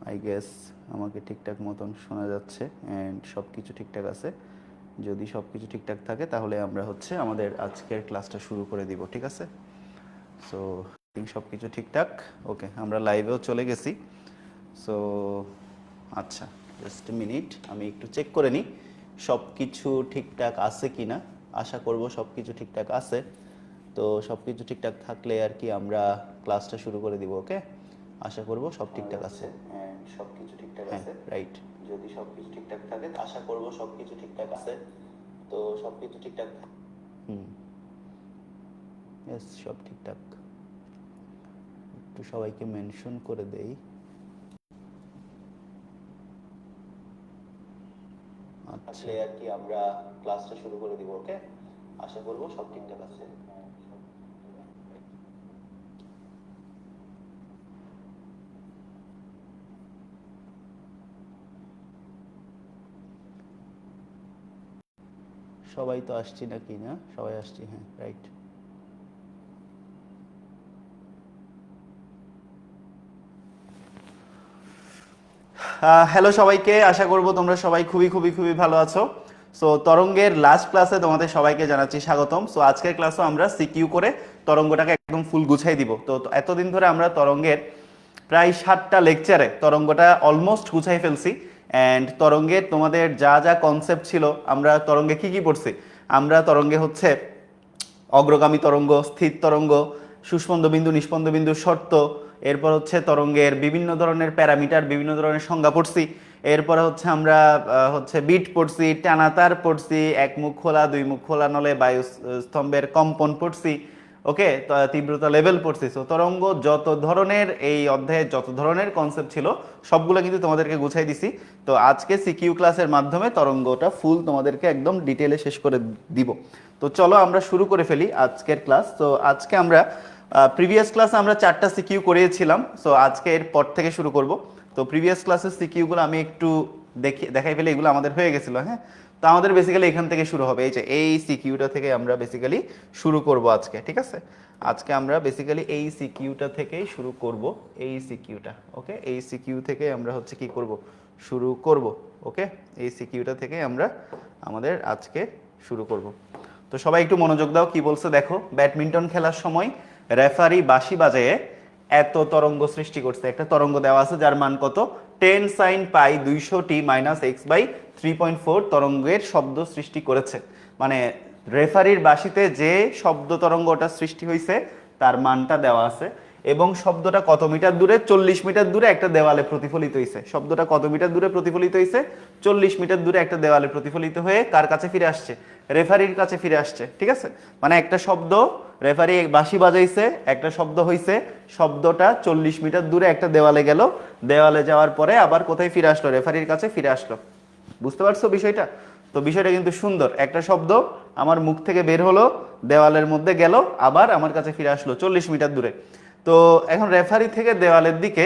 I guess আমাকে ঠিকঠাক মতন শোনা যাচ্ছে অ্যান্ড সব কিছু ঠিকঠাক আছে। যদি সব কিছু ঠিকঠাক থাকে তাহলে আমরা হচ্ছে আমাদের আজকের ক্লাসটা শুরু করে দিব, ঠিক আছে? সো সব কিছু ঠিকঠাক, ওকে, আমরা লাইভেও চলে গেছি। সো আচ্ছা, জাস্ট মিনিট, আমি একটু চেক করে নিই সব কিছু ঠিকঠাক আছে কি না। আশা করব সব কিছু ঠিকঠাক আছে। তো সব কিছু ঠিকঠাক থাকলে আর কি আমরা ক্লাসটা শুরু করে দিব, ওকে? আশা করব সব ঠিকঠাক আছে। সব কিছু ঠিকঠাক আছে, রাইট। যদি সব কিছু ঠিকঠাক থাকে আশা করব সব কিছু ঠিকঠাক আছে। তো সব কিছু ঠিকঠাক, ইয়েস, সব ঠিকঠাক। একটু সবাইকে মেনশন করে দেই। আচ্ছা, আর কি আমরা ক্লাসটা শুরু করে দিব, ওকে? আশা করব সব ঠিকঠাক আছে। সবাই তো আসছি নাকি না? সবাই আসছি, হ্যাঁ, রাইট। হ্যালো সবাইকে, আশা করব তোমরা সবাই খুবই খুবই খুবই ভালো আছো। সো তরঙ্গের লাস্ট ক্লাসে তোমাদের সবাইকে জানাচ্ছি স্বাগতম। সো আজকের ক্লাসও আমরা সিকিউ করে তরঙ্গটাকে একদম ফুল গুছাই দিব। তো এতদিন ধরে আমরা তরঙ্গের প্রায় 7টা লেকচারে তরঙ্গটা অলমোস্ট গুছাই ফেলছি। অ্যান্ড তরঙ্গের তোমাদের যা যা কনসেপ্ট ছিল, আমরা তরঙ্গে কি কি পড়ছি? আমরা তরঙ্গে হচ্ছে অগ্রগামী তরঙ্গ, স্থির তরঙ্গ, সুস্পন্দ বিন্দু, নিষ্পন্দ বিন্দু শর্ত, এরপর হচ্ছে তরঙ্গের বিভিন্ন ধরনের প্যারামিটার, বিভিন্ন ধরনের সংজ্ঞা পড়ছি। এরপরে হচ্ছে আমরা হচ্ছে বিট পড়ছি, টানাতার পড়ছি, এক মুখ খোলা, দুই মুখ খোলা নলে বায়ু স্তম্ভের কম্পন পড়ছি, ওকে, তীব্রতা লেভেল পড়ছি। সো তরঙ্গ যত ধরনের এই অধ্যায়ে যত ধরনের কনসেপ্ট ছিল সবগুলো কিন্তু তোমাদেরকে গুছাই দিছি। তো আজকে সিকিউ ক্লাসের মাধ্যমে তরঙ্গটা ফুল তোমাদেরকে একদম ডিটেলে শেষ করে দিব। তো চলো আমরা শুরু করে ফেলি আজকের ক্লাস। তো আজকে আমরা প্রিভিয়াস ক্লাসে আমরা 4টা সিকিউ করিয়েছিলাম। সো আজকে এর পর থেকে শুরু করব। তো প্রিভিয়াস ক্লাসের সিকিউগুলো আমি একটু দেখাই ফেলে, এগুলো আমাদের হয়ে গেছিলো, হ্যাঁ। তো আমাদের বেসিক্যালি এখান থেকে শুরু হবে, এই যে এই সিকিউটা থেকে আমরা বেসিক্যালি শুরু করব আজকে, ঠিক আছে? আজকে আমরা বেসিক্যালি এই সিকিউটা থেকেই শুরু করব, এই সিকিউটা, ওকে? এই সিকিউ থেকে আমরা হচ্ছে কি করব, শুরু করব, ওকে? এই সিকিউটা থেকে আমরা আমাদের আজকে শুরু করব। তো সবাই একটু মনোযোগ দাও, কি বলছে দেখো। ব্যাডমিন্টন খেলার সময় রেফারি বাঁশি বাজায়ে এত তরঙ্গ সৃষ্টি করছে। একটা তরঙ্গ দেওয়া আছে যার মান কত, 10 sin পাই 200t - x/3.4 তরঙ্গের শব্দ সৃষ্টি করেছে। মানে রেফারির বাঁশিতে যে শব্দ তরঙ্গটা সৃষ্টি হয়েছে তার মানটা দেওয়া আছে, এবং শব্দটা কত মিটার দূরে, 40 মিটার দূরে একটা দেওয়ালে প্রতিফলিত হয়েছে। শব্দটা কত মিটার দূরে প্রতিফলিত হয়েছে? 40 মিটার দূরে একটা দেওয়ালে প্রতিফলিত হয়ে কার কাছে ফিরে আসছে? রেফারির কাছে ফিরে আসছে, ঠিক আছে? মানে একটা শব্দ, রেফারি বাঁশি বাজাইছে, একটা শব্দ হইছে, শব্দটা 40 মিটার দূরে একটা দেওয়ালে গেল, দেওয়ালে যাওয়ার পরে আবার কোথায় ফিরে আসলো? রেফারির কাছে ফিরে আসলো। বুঝতে পারছো বিষয়টা? তো বিষয়টা কিন্তু সুন্দর। একটা শব্দ আমার মুখ থেকে বের হলো, দেওয়ালের মধ্যে গেল, আবার আমার কাছে ফিরে আসলো 40 মিটার দূরে। তো এখন রেফারি থেকে দেওয়ালের দিকে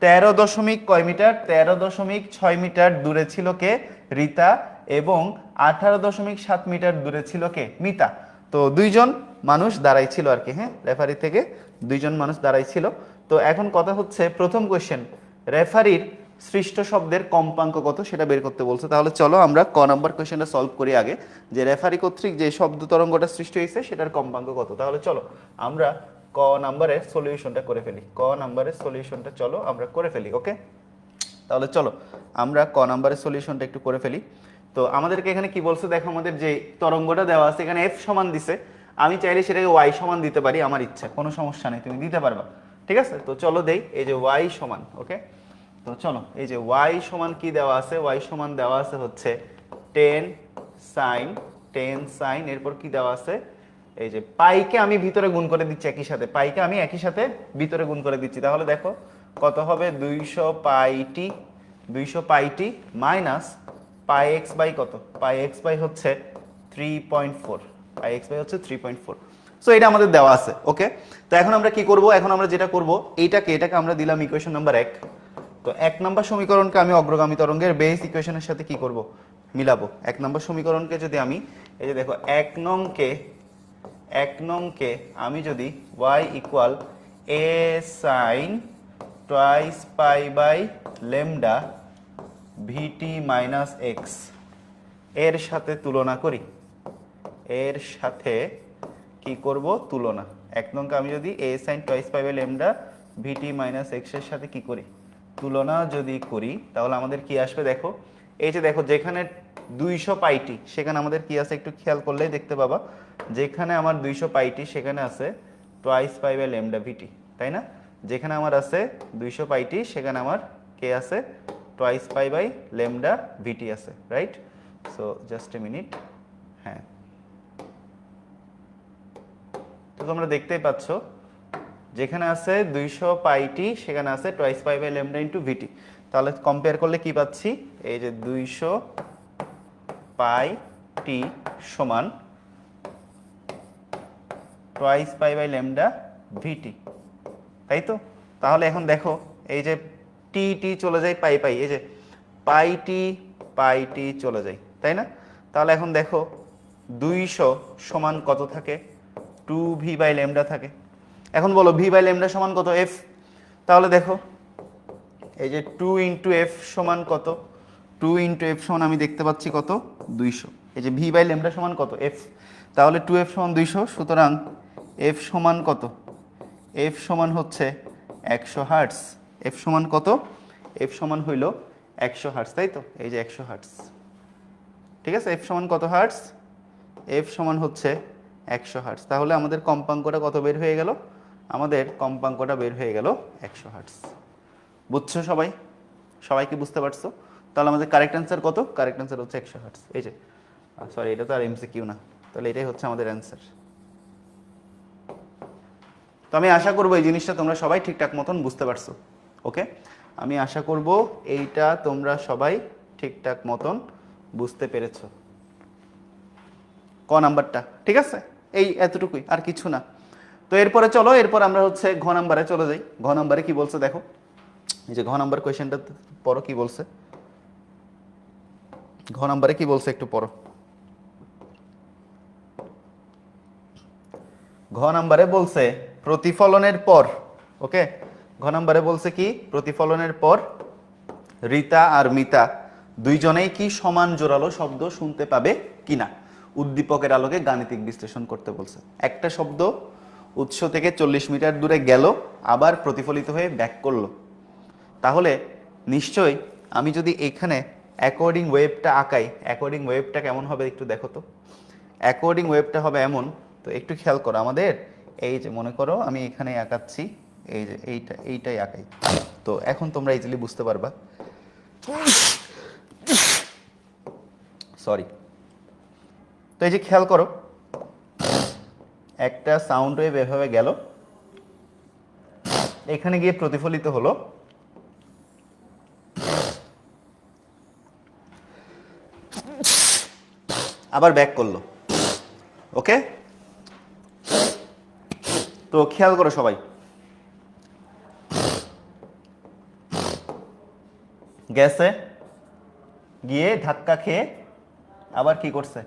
13 দশমিক কয় মিটার, 13.6 মিটার দূরে ছিল কে? রিতা। এবং 18.7 মিটার দূরে ছিল কে? মিতা। তো দুইজন মানুষ দাঁড়াই ছিল আর কি, হ্যাঁ, রেফারি থেকে দুইজন মানুষ দাঁড়াই ছিল। তো এখন কথা হচ্ছে, প্রথম কোয়েশ্চেন, রেফারির সৃষ্ট শব্দের কম্পাঙ্ক কত সেটা বের করতে বলছে। তাহলে চলো আমরা ক নাম্বার কোয়েশ্চেনটা সলভ করি আগে, যে রেফারি কর্তৃক যে শব্দ তরঙ্গটা সৃষ্টি হয়েছে সেটার কম্পাঙ্ক কত। তাহলে চলো আমরা ক নাম্বারের সলিউশনটা করে ফেলি। ক নাম্বারের সলিউশনটা চলো আমরা করে ফেলি, ওকে? তাহলে চলো আমরা ক নাম্বারের সলিউশনটা একটু করে ফেলি। তো আমাদেরকে এখানে কি বলছে দেখো, আমাদের যে তরঙ্গটা দেওয়া আছে এখানে এফ সমান দিছে, আমি চাইলে সেটাকে ওয়াই সমান দিতে পারি, আমার ইচ্ছা, কোনো সমস্যা নেই, তুমি দিতে পারবা, ঠিক আছে? তো চলো দেই, এই যে ওয়াই সমান, ওকে? তো চলো, এই যে ওয়াই সমান কি দেওয়া আছে, ওয়াই সমান দেওয়া আছে হচ্ছে 10 সাইন, 10 সাইন, এরপর কি দেওয়া আছে, এই যে পাইকে আমি ভিতরে গুণ করে দিচ্ছি একই সাথে, পাইকে আমি একই সাথে ভিতরে গুণ করে দিচ্ছি। তাহলে দেখো কত হবে, 200 পাইটি, 200 পাইটি মাইনাস পাই এক্স বাই কত, পাই এক্স বাই হচ্ছে 3.4, পাই এক্স বাই হচ্ছে 3.4। সো এটা আমাদের দেওয়া আছে, ওকে? তো এখন আমরা কি করব, এখন আমরা যেটা করব, এটাকে আমরা দিলাম ইকুয়েশন নাম্বার 1। তো 1 নাম্বার সমীকরণকে আমি অগ্রগামী তরঙ্গের বেস ইকুয়েশনের সাথে কি করব, মিলাবো। 1 নাম্বার সমীকরণকে যদি আমি, এই যে দেখো 1 নংকে আমি যদি y equal a sine twice pi by lambda VT minus x এর সাথে তুলনা করি, এর সাথে কি করব তুলনা। এক নং আমি যদি A sine twice pi by lambda VT minus x এর সাথে কি করি তুলনা যদি করি, তাহলে আমাদের কি আসবে দেখো, এই যে দেখো যেখানে 200 পাইটি সেখানে আমাদের কি আছে একটু খেয়াল করলেই দেখতে পাবা, যেখানে আমার 200 পাইটি সেখানে আছে twice pi by lambda vt, তাই না? যেখানে আমার আছে 200 পাইটি সেখানে আমার কে আছে টুয়াইস পাই বাই ল্যামডা ভিটি আছে, right? So just a minute. হ্যাঁ, তো তোমরা দেখতেই পাচ্ছ যেখানে আছে 200 পাইটি সেখানে আছে twice pi by lambda into VT. তাহলে কম্পেয়ার করলে কি পাচ্ছি, এই যে 200 পাই টি সমান twice pi by lambda vt, তাই তো? তাহলে এখন দেখো এই যে টি টি চলে যায় পাই পাই, এই যে পাই টি চলে যায়, তাই না? তাহলে এখন দেখো 200 সমান কত থাকে, 2v বাই ল্যামডা থাকে। এখন বলো v বাই ল্যামডা সমান কত, f। তাহলে দেখো এই যে 2 ইন্টু এফ সমান কত, 2 ইন্টু এফ সমান আমি দেখতে পাচ্ছি কত 200। এই যে v বাই ল্যামডা সমান কত, f। তাহলে 2f সমান 200, সুতরাং f সমান কত, f সমান হচ্ছে 100 হার্টজ। f সমান কত, f সমান হইল 100 হার্টজ, তাই তো? এই যে 100 হার্টজ, ঠিক আছে? f সমান কত হার্টজ, f সমান হচ্ছে 100 হার্টজ। তাহলে আমাদের কম্পাঙ্কটা কত বের হয়ে গেল, আমাদের কম্পাঙ্কটা বের হয়ে গেল 100 হার্টজ। বুঝছো সবাই? সবাই কি বুঝতে পারছো? তাহলে আমাদের কারেক্ট অ্যান্সার কত, কারেক্ট অ্যান্সার হচ্ছে 100 হার্টজ। এই যে সরি, এটা তো আর এমসিকিউ না, তাহলে এটাই হচ্ছে আমাদের অ্যান্সার। তো আমি আশা করবো এই জিনিসটা তোমরা সবাই ঠিকঠাক মতন বুঝতে পারছো। ওকে, আমি আশা করব এইটা তোমরা সবাই ঠিকঠাক মতন বুঝতে পেরেছো। ক নাম্বারটা ঠিক আছে, এই এতটুকুই, আর কিছু না। তো এরপরে চলো, এরপর আমরা হচ্ছে ঘ নাম্বারে চলে যাই। ঘ নাম্বারে কি বলছে দেখো, এই যে ঘ নাম্বার কোয়েশ্চেনটা পড়ো কি বলছে, ঘ নাম্বারে কি বলছে একটু পড়ো। ঘ নাম্বারে বলছে প্রতিফলনের পর, ওকে, ঘ নাম্বারে বলছে কি প্রতিফলনের পর রিতা আর মিতা দুইজনেই কি সমান জোরালো শব্দ শুনতে পাবে কিনা উদ্দীপকের আলোকে গাণিতিক বিশ্লেষণ করতে বলছে। একটা শব্দ উৎস থেকে 40 মিটার দূরে গেল, আবার প্রতিফলিত হয়ে ব্যাক করলো, তাহলে নিশ্চয়ই আমি যদি এখানে অ্যাকর্ডিং ওয়েভটা আঁকাই, অ্যাকর্ডিং ওয়েভটা কেমন হবে একটু দেখো তো। অ্যাকর্ডিং ওয়েভটা হবে এমন, তো একটু খেয়াল করো আমাদের, এই যে মনে করো আমি এখানে আঁকাচ্ছি, এই যে এইটাই আঁকাই, তো এখন তোমরা ইজিলি বুঝতে পারবা। সরি, তো এই যে খেয়াল করো একটা সাউন্ড ওয়েভ এভাবে গেল, এখানে গিয়ে প্রতিফলিত হলো, আবার ব্যাক করলো, ওকে। তো খেয়াল করো সবাই, গেছে গিয়ে ধাক্কা খেয়ে আবার কি করছে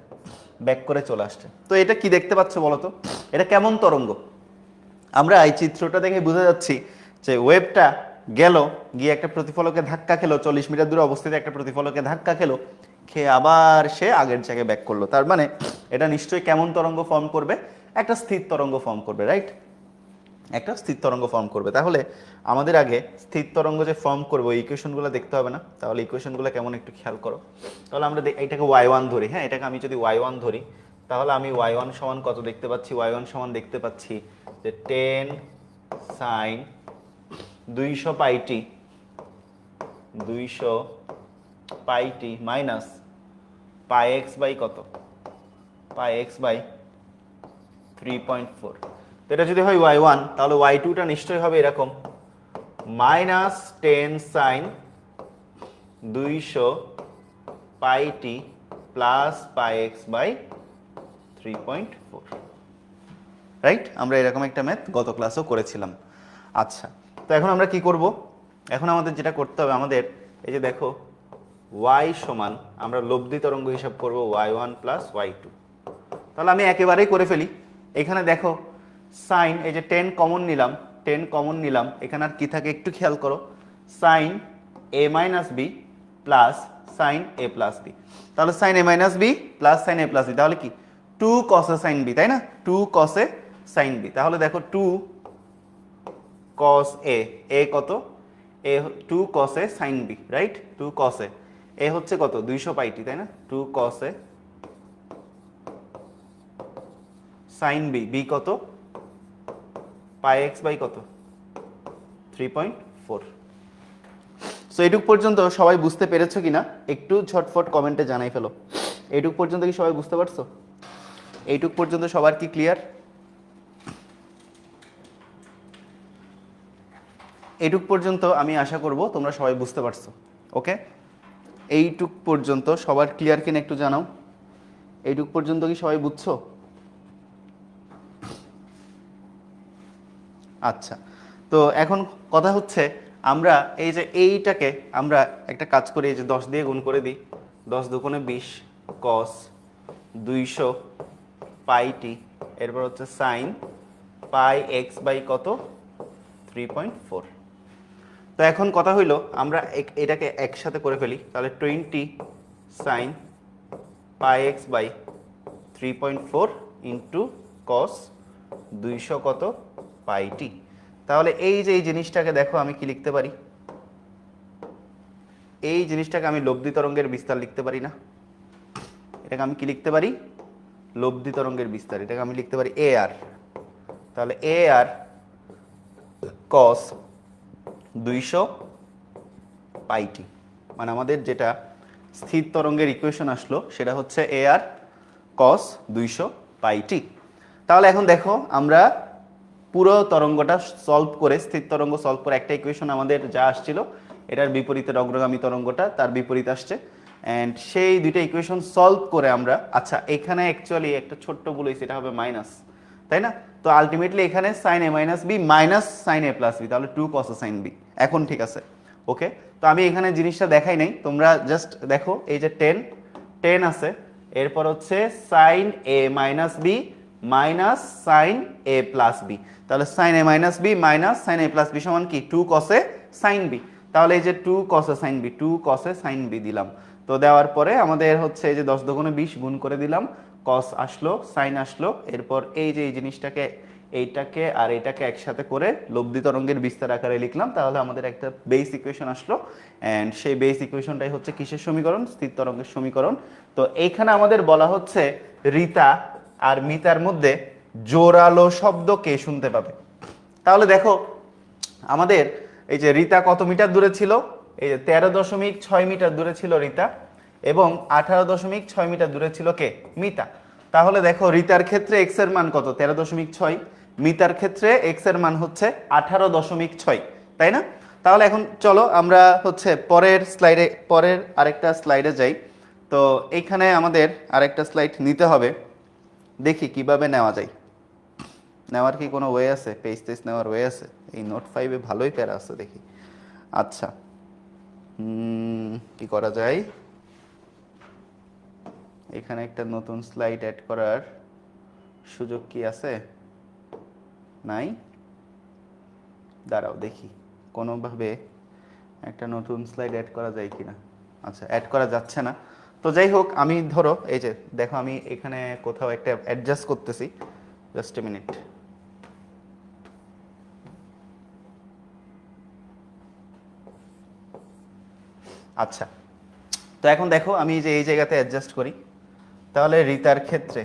ব্যাক করে চলে আসছে। তো এটা কি দেখতে পাচ্ছ বলো তো, এটা কেমন তরঙ্গ? আমরা এই চিত্রটা দেখে বুঝে যাচ্ছি যে ওয়েভটা গেল, গিয়ে একটা প্রতিফলকে ধাক্কা খেলো, 40 মিটার দূরে অবস্থিত একটা প্রতিফলকে ধাক্কা খেলো, খেয়ে আবার সে আগের জায়গায় ব্যাক করলো। তার মানে এটা নিশ্চয়ই কেমন তরঙ্গ ফর্ম করবে, একটা স্থির তরঙ্গ ফর্ম করবে, রাইট? একটা স্থির তরঙ্গ ফর্ম করবে। তাহলে আমাদের আগে স্থির তরঙ্গ যে ফর্ম করবো এই ইকুয়েশনগুলো দেখতে হবে না? তাহলে ইকুয়েশনগুলো কেমন একটু খেয়াল করো। তাহলে আমরা এটাকে y1 ধরি, হ্যাঁ, এটাকে আমি যদি y1 ধরি, তাহলে আমি y1 সমান কত দেখতে পাচ্ছি, y1 সমান দেখতে পাচ্ছি যে 10 sin 200 পাইটি 200 পাইটি মাইনাস পাই এক্স বাই কত, পাই এক্স বাই 3.4। তো এটা যদি হয় y1, তাহলে y2টা নিশ্চয়ই হবে এরকম minus 10 sine 200 pi t plus pi x by 3.4, right? আমরা এরকম একটা ম্যাথ গত ক্লাসেও করেছিলাম। আচ্ছা, তো এখন আমরা কি করব, এখন আমাদের যেটা করতে হবে, আমাদের এই যে দেখো y সমান আমরা লব্ধি তরঙ্গ হিসাব করব y1 প্লাস y2। তাহলে আমি একেবারেই করে ফেলি, এখানে দেখো সাইন, এই যে 10 কমন নিলাম, 10 কমন নিলাম, এখানে আর কি থাকে একটু খেয়াল করো, সাইন এ মাইনাস বি প্লাস সাইন এ প্লাস বি। তাহলে সাইন এ মাইনাস বি প্লাস সাইন এ প্লাস বি, তাহলে কি 2 কসে সাইন বি, তাই না? 2 কসে সাইন বি। তাহলে দেখো 2 কস এ, এ কত? এ 2 কসে সাইন বি, রাইট? 2 কসে এ হচ্ছে কত? 200 পাইটি, তাই না? 2 কসে সাইন বি, বি কত? পাই এক্স বাই কত? 3.4। সো এইটুক পর্যন্ত সবাই বুঝতে পেরেছো কিনা একটু ঝটফট কমেন্টে জানাই ফেলো। এইটুক পর্যন্ত কি সবাই বুঝতে পারছো? এইটুক পর্যন্ত সবার কি ক্লিয়ার? এইটুক পর্যন্ত আমি আশা করব তোমরা সবাই বুঝতে পারছো। ওকে, এইটুক পর্যন্ত সবার ক্লিয়ার কিনা একটু জানাও। এইটুক পর্যন্ত কি সবাই বুঝছো? আচ্ছা, তো এখন কথা হচ্ছে আমরা এই যে এইটাকে আমরা একটা কাজ করি, এই যে 10 দিয়ে গুণ করে দিই। 10 দুগুণে 20 কস 200 পাই টি, এরপর হচ্ছে সাইন পাই এক্স বাই কত? 3.4। তো এখন কথা হইলো আমরা এটাকে একসাথে করে ফেলি, তাহলে 20 sine pi x by 3.4 into cos 200 কত? পাই টি। তাহলে এই যে এই জিনিসটাকে দেখো আমি কি লিখতে পারি? এই জিনিসটাকে আমি লব্ধি তরঙ্গের বিস্তার লিখতে পারি না? এটাকে আমি কি লিখতে পারি? লব্ধি তরঙ্গের বিস্তার। এটাকে আমি লিখতে পারি এ আর। তাহলে এ আর কস 200 পাই টি, মানে আমাদের যেটা স্থির তরঙ্গের ইকুয়েশন আসলো সেটা হচ্ছে এ আর কস 200 পাই টি। তাহলে এখন দেখো আমরা পুরো তরঙ্গটা সলভ করে, স্থির তরঙ্গ সলভ করে একটা ইকুয়েশন আমাদের যা আসছিল এটার বিপরীতের অগ্রগামী তরঙ্গটা তার বিপরীত আসছে, অ্যান্ড সেই দুইটা ইকুয়েশন সলভ করে আমরা, আচ্ছা এখানে অ্যাকচুয়ালি একটা ছোট্ট ভুল হয়েছে, এটা হবে মাইনাস, তাই না? তো আলটিমেটলি এখানে সাইন এ মাইনাস বি মাইনাস সাইন এ প্লাস বি, তাহলে 2 কস সাইন বি। এখন ঠিক আছে, ওকে। তো আমি এখানে জিনিসটা দেখাই নাই, তোমরা জাস্ট দেখো এই যে 10 10 আছে, এরপর হচ্ছে সাইন এ মাইনাস বি মাইনাস সাইন এ প্লাস বি। তাহলে সাইন এ মাইনাস বি মাইনাস সাইন এ প্লাস বি সমান কি 2 কসে সাইন বি। তাহলে এই যে 2 কসে সাইন বি, 2 কসে সাইন বি দিলাম। তো দেওয়ার পরে আমাদের হচ্ছে এই যে 10 দুগুণে 20 গুণ করে দিলাম, কস আসলো সাইন আসলো, এরপর এই যে এই জিনিসটাকে এইটাকে আর এটাকে একসাথে করে লব্ধি তরঙ্গের বিস্তার আকারে লিখলাম, তাহলে আমাদের একটা বেস ইকুয়েশন আসলো, অ্যান্ড সেই বেস ইকুয়েশনটাই হচ্ছে কিসের সমীকরণ? স্থির তরঙ্গের সমীকরণ। তো এইখানে আমাদের বলা হচ্ছে রিতা আর মিতার মধ্যে জোরালো শব্দ কে শুনতে পাবে? তাহলে দেখো আমাদের এই যে রিতা কত মিটার দূরে ছিল? এই যে 13.6 মিটার দূরে ছিল রিতা, এবং 18.6 মিটার দূরে ছিল কে? মিতা। তাহলে দেখো রিতার ক্ষেত্রে এক্স এর মান কত? 13.6, মিতার ক্ষেত্রে এক্স এর মান হচ্ছে 18.6, তাই না? তাহলে এখন চলো আমরা হচ্ছে পরের স্লাইডে, পরের আরেকটা স্লাইডে যাই। তো এইখানে আমাদের আরেকটা স্লাইড নিতে হবে, দেখি কিভাবে নেওয়া যায়। নেওয়ার কি কোনো ওয়ে আছে? পেজ টেজ নেওয়ার ওয়ে আছে? এই নোট 5-এ ভালোই প্যারা আছে দেখি। আচ্ছা, কি করা যায়? এখানে একটা নতুন স্লাইড অ্যাড করার সুযোগ কি আছে? নাই? দাঁড়াও দেখি কোনোভাবে একটা নতুন স্লাইড অ্যাড করা যায় কিনা। আচ্ছা, অ্যাড করা যাচ্ছে না। তো যাই হোক, আমি ধরো এই যে দেখো আমি এখানে কোথাও একটা অ্যাডজাস্ট করতেছি, জাস্ট এ মিনিট। আচ্ছা, তো এখন দেখো আমি যে এই জায়গাতে অ্যাডজাস্ট করি, তাহলে রিতার ক্ষেত্রে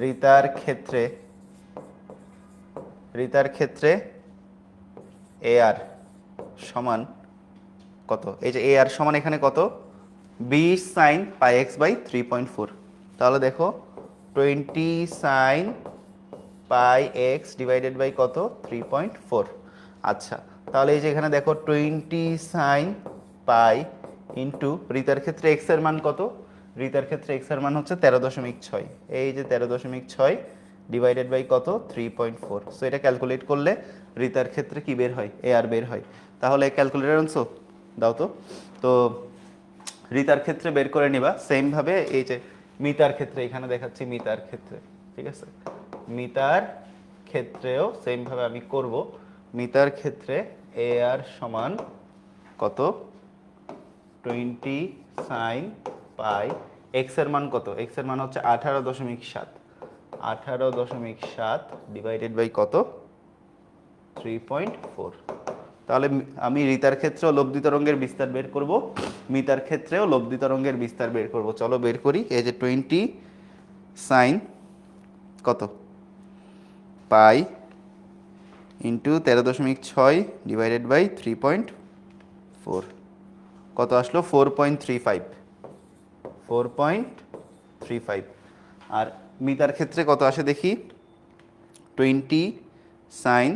রিতার ক্ষেত্রে রিতার ক্ষেত্রে এ আর সমান কত? এই যে এ আর সমান এখানে কত? 20 সাইন পাই এক্স বাই 3.4। তাহলে দেখো 20 sine pi x divided by কত? 3.4। আচ্ছা, তাহলে এই যে এখানে দেখো 20 সাইন পাই ইন্টু রিতার ক্ষেত্রে এক্স এর মান কত? রিতার ক্ষেত্রে এক্স এর মান হচ্ছে 13.6, এই যে 13.6 ডিভাইডেড বাই কত? 3.4। সো এটা ক্যালকুলেট করলে রিতার ক্ষেত্রে কি বের হয়? এ আর বের হয়। তাহলে ক্যালকুলেটর আনছো? দাও তো। তো রিতার ক্ষেত্রে বের করে নিবা সেম ভাবে এই যে মিতার ক্ষেত্রে, এখানে দেখাচ্ছি মিতার ক্ষেত্রে, ঠিক আছে? মিতার ক্ষেত্রেও সেম ভাবে আমি করব। মিতার ক্ষেত্রে এ আর সমান কত 20 সাইন পাই, এক্স এর মান কত, এক্স এর মান হচ্ছে 18.7, 18.7 ডিভাইডেড বাই কত 3.4। তাহলে আমি রিতার ক্ষেত্রেও লব্ধি তরঙ্গের বিস্তার বের করব, মিতার ক্ষেত্রেও লব্ধি তরঙ্গের বিস্তার বের করব। চলো বের করি। এই যে 20 সাইন কত পাই ইন্টু 13.6 ডিভাইডেড বাই 3.4 কত আসলো 4.35, 4.35। আর মিতার ক্ষেত্রে কত আসে দেখি, 20 sine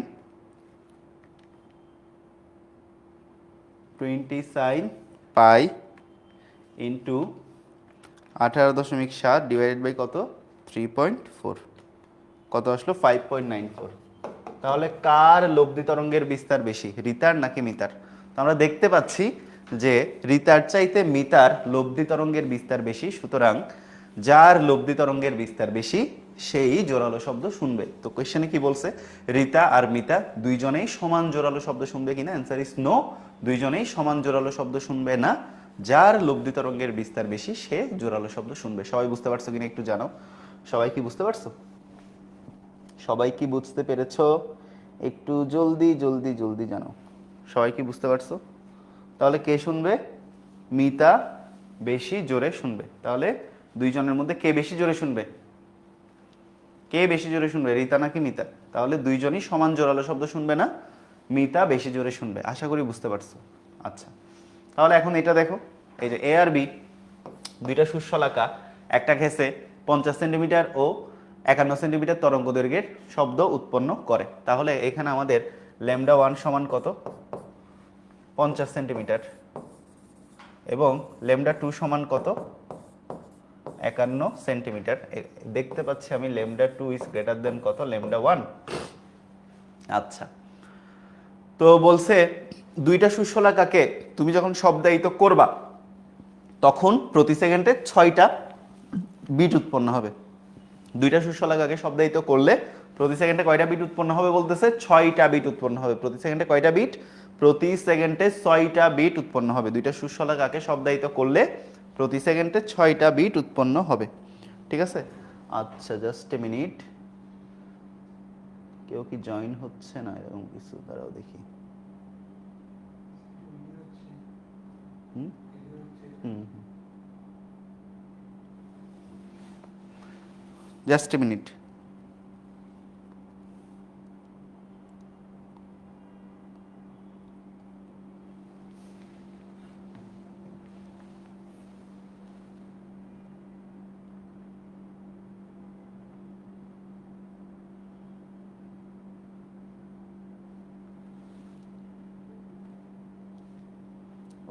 pi into 18.7 divided by কত 3.4 কত আসলো 5.94। তাহলে কার লব্ধি তরঙ্গের বিস্তার বেশি, রিতার নাকি মিতার? তো আমরা দেখতে পাচ্ছি যে রিতার চাইতে মিতার লব্ধি তরঙ্গের বিস্তার বেশি, সুতরাং যার লব্ধি তরঙ্গের বিস্তার বেশি সেই জোরালো শব্দ শুনবে। তো কোয়েশ্চেনে কি বলছে, রিতা আর মিতা দুইজনেই সমান জোরালো শব্দ শুনবে কিনা, অ্যান্সার ইজ নো, দুইজনেই সমান জোরালো শব্দ শুনবে না। যার লব্ধি তরঙ্গের বিস্তার বেশি সে জোরালো শব্দ শুনবে। সবাই বুঝতে পারছো কিনা একটু জানাও। সবাই কি বুঝতে পারছো? সবাই কি বুঝতে পেরেছো? একটু জলদি জলদি জলদি জানাও। সবাই কি বুঝতে পারছো? তাহলে কে শুনবে? মিতা বেশি জোরে শুনবে। তাহলে দুইজনের মধ্যে কে বেশি জোরে শুনবে? কে বেশি জোরে শুনবে, রিতা নাকি মিতা? তাহলে দুইজনই সমান জোরালো শব্দ শুনবে না, মিতা বেশি জোরে শুনবে। আশা করি বুঝতে পারছো। আচ্ছা, তাহলে এখন এটা দেখো, এই যে এ আর বি দুইটা সুশলাকা, একটা ঘেঁষে 50 সেন্টিমিটার ও 51 সেন্টিমিটার তরঙ্গ দৈর্ঘ্যের শব্দ উৎপন্ন করে। তাহলে এখানে আমাদের ল্যামডা 1 সমান কত 50 সেন্টিমিটার এবং ল্যামডা 2 সমান কত 51 সেন্টিমিটার। দেখতে পাচ্ছি আমি ল্যামডা 2 ইজ গ্রেটার দেন কত ল্যামডা 1। আচ্ছা, তো বলছে দুইটা সুশলাকাকে তুমি যখন শব্দায়িত করবা তখন প্রতি সেকেন্ডে 6টা বিট উৎপন্ন হবে। দুইটা সুশলাকাকে শব্দায়িত করলে প্রতি সেকেন্ডে কয়টা বিট উৎপন্ন হবে বলতেছে, 6টা বিট উৎপন্ন হবে। প্রতি সেকেন্ডে কয়টা বিট? প্রতি সেকেন্ডে 6টা বিট উৎপন্ন হবে। দুইটা সুশলাকাকে শব্দায়িত করলে প্রতি সেকেন্ডে 6টা বিট উৎপন্ন হবে। ঠিক আছে? আচ্ছা, জাস্ট এ মিনিট, কেউ কি জয়েন হচ্ছে না এরকম কিছু? তারাও দেখি। Hmm hmm just a minute.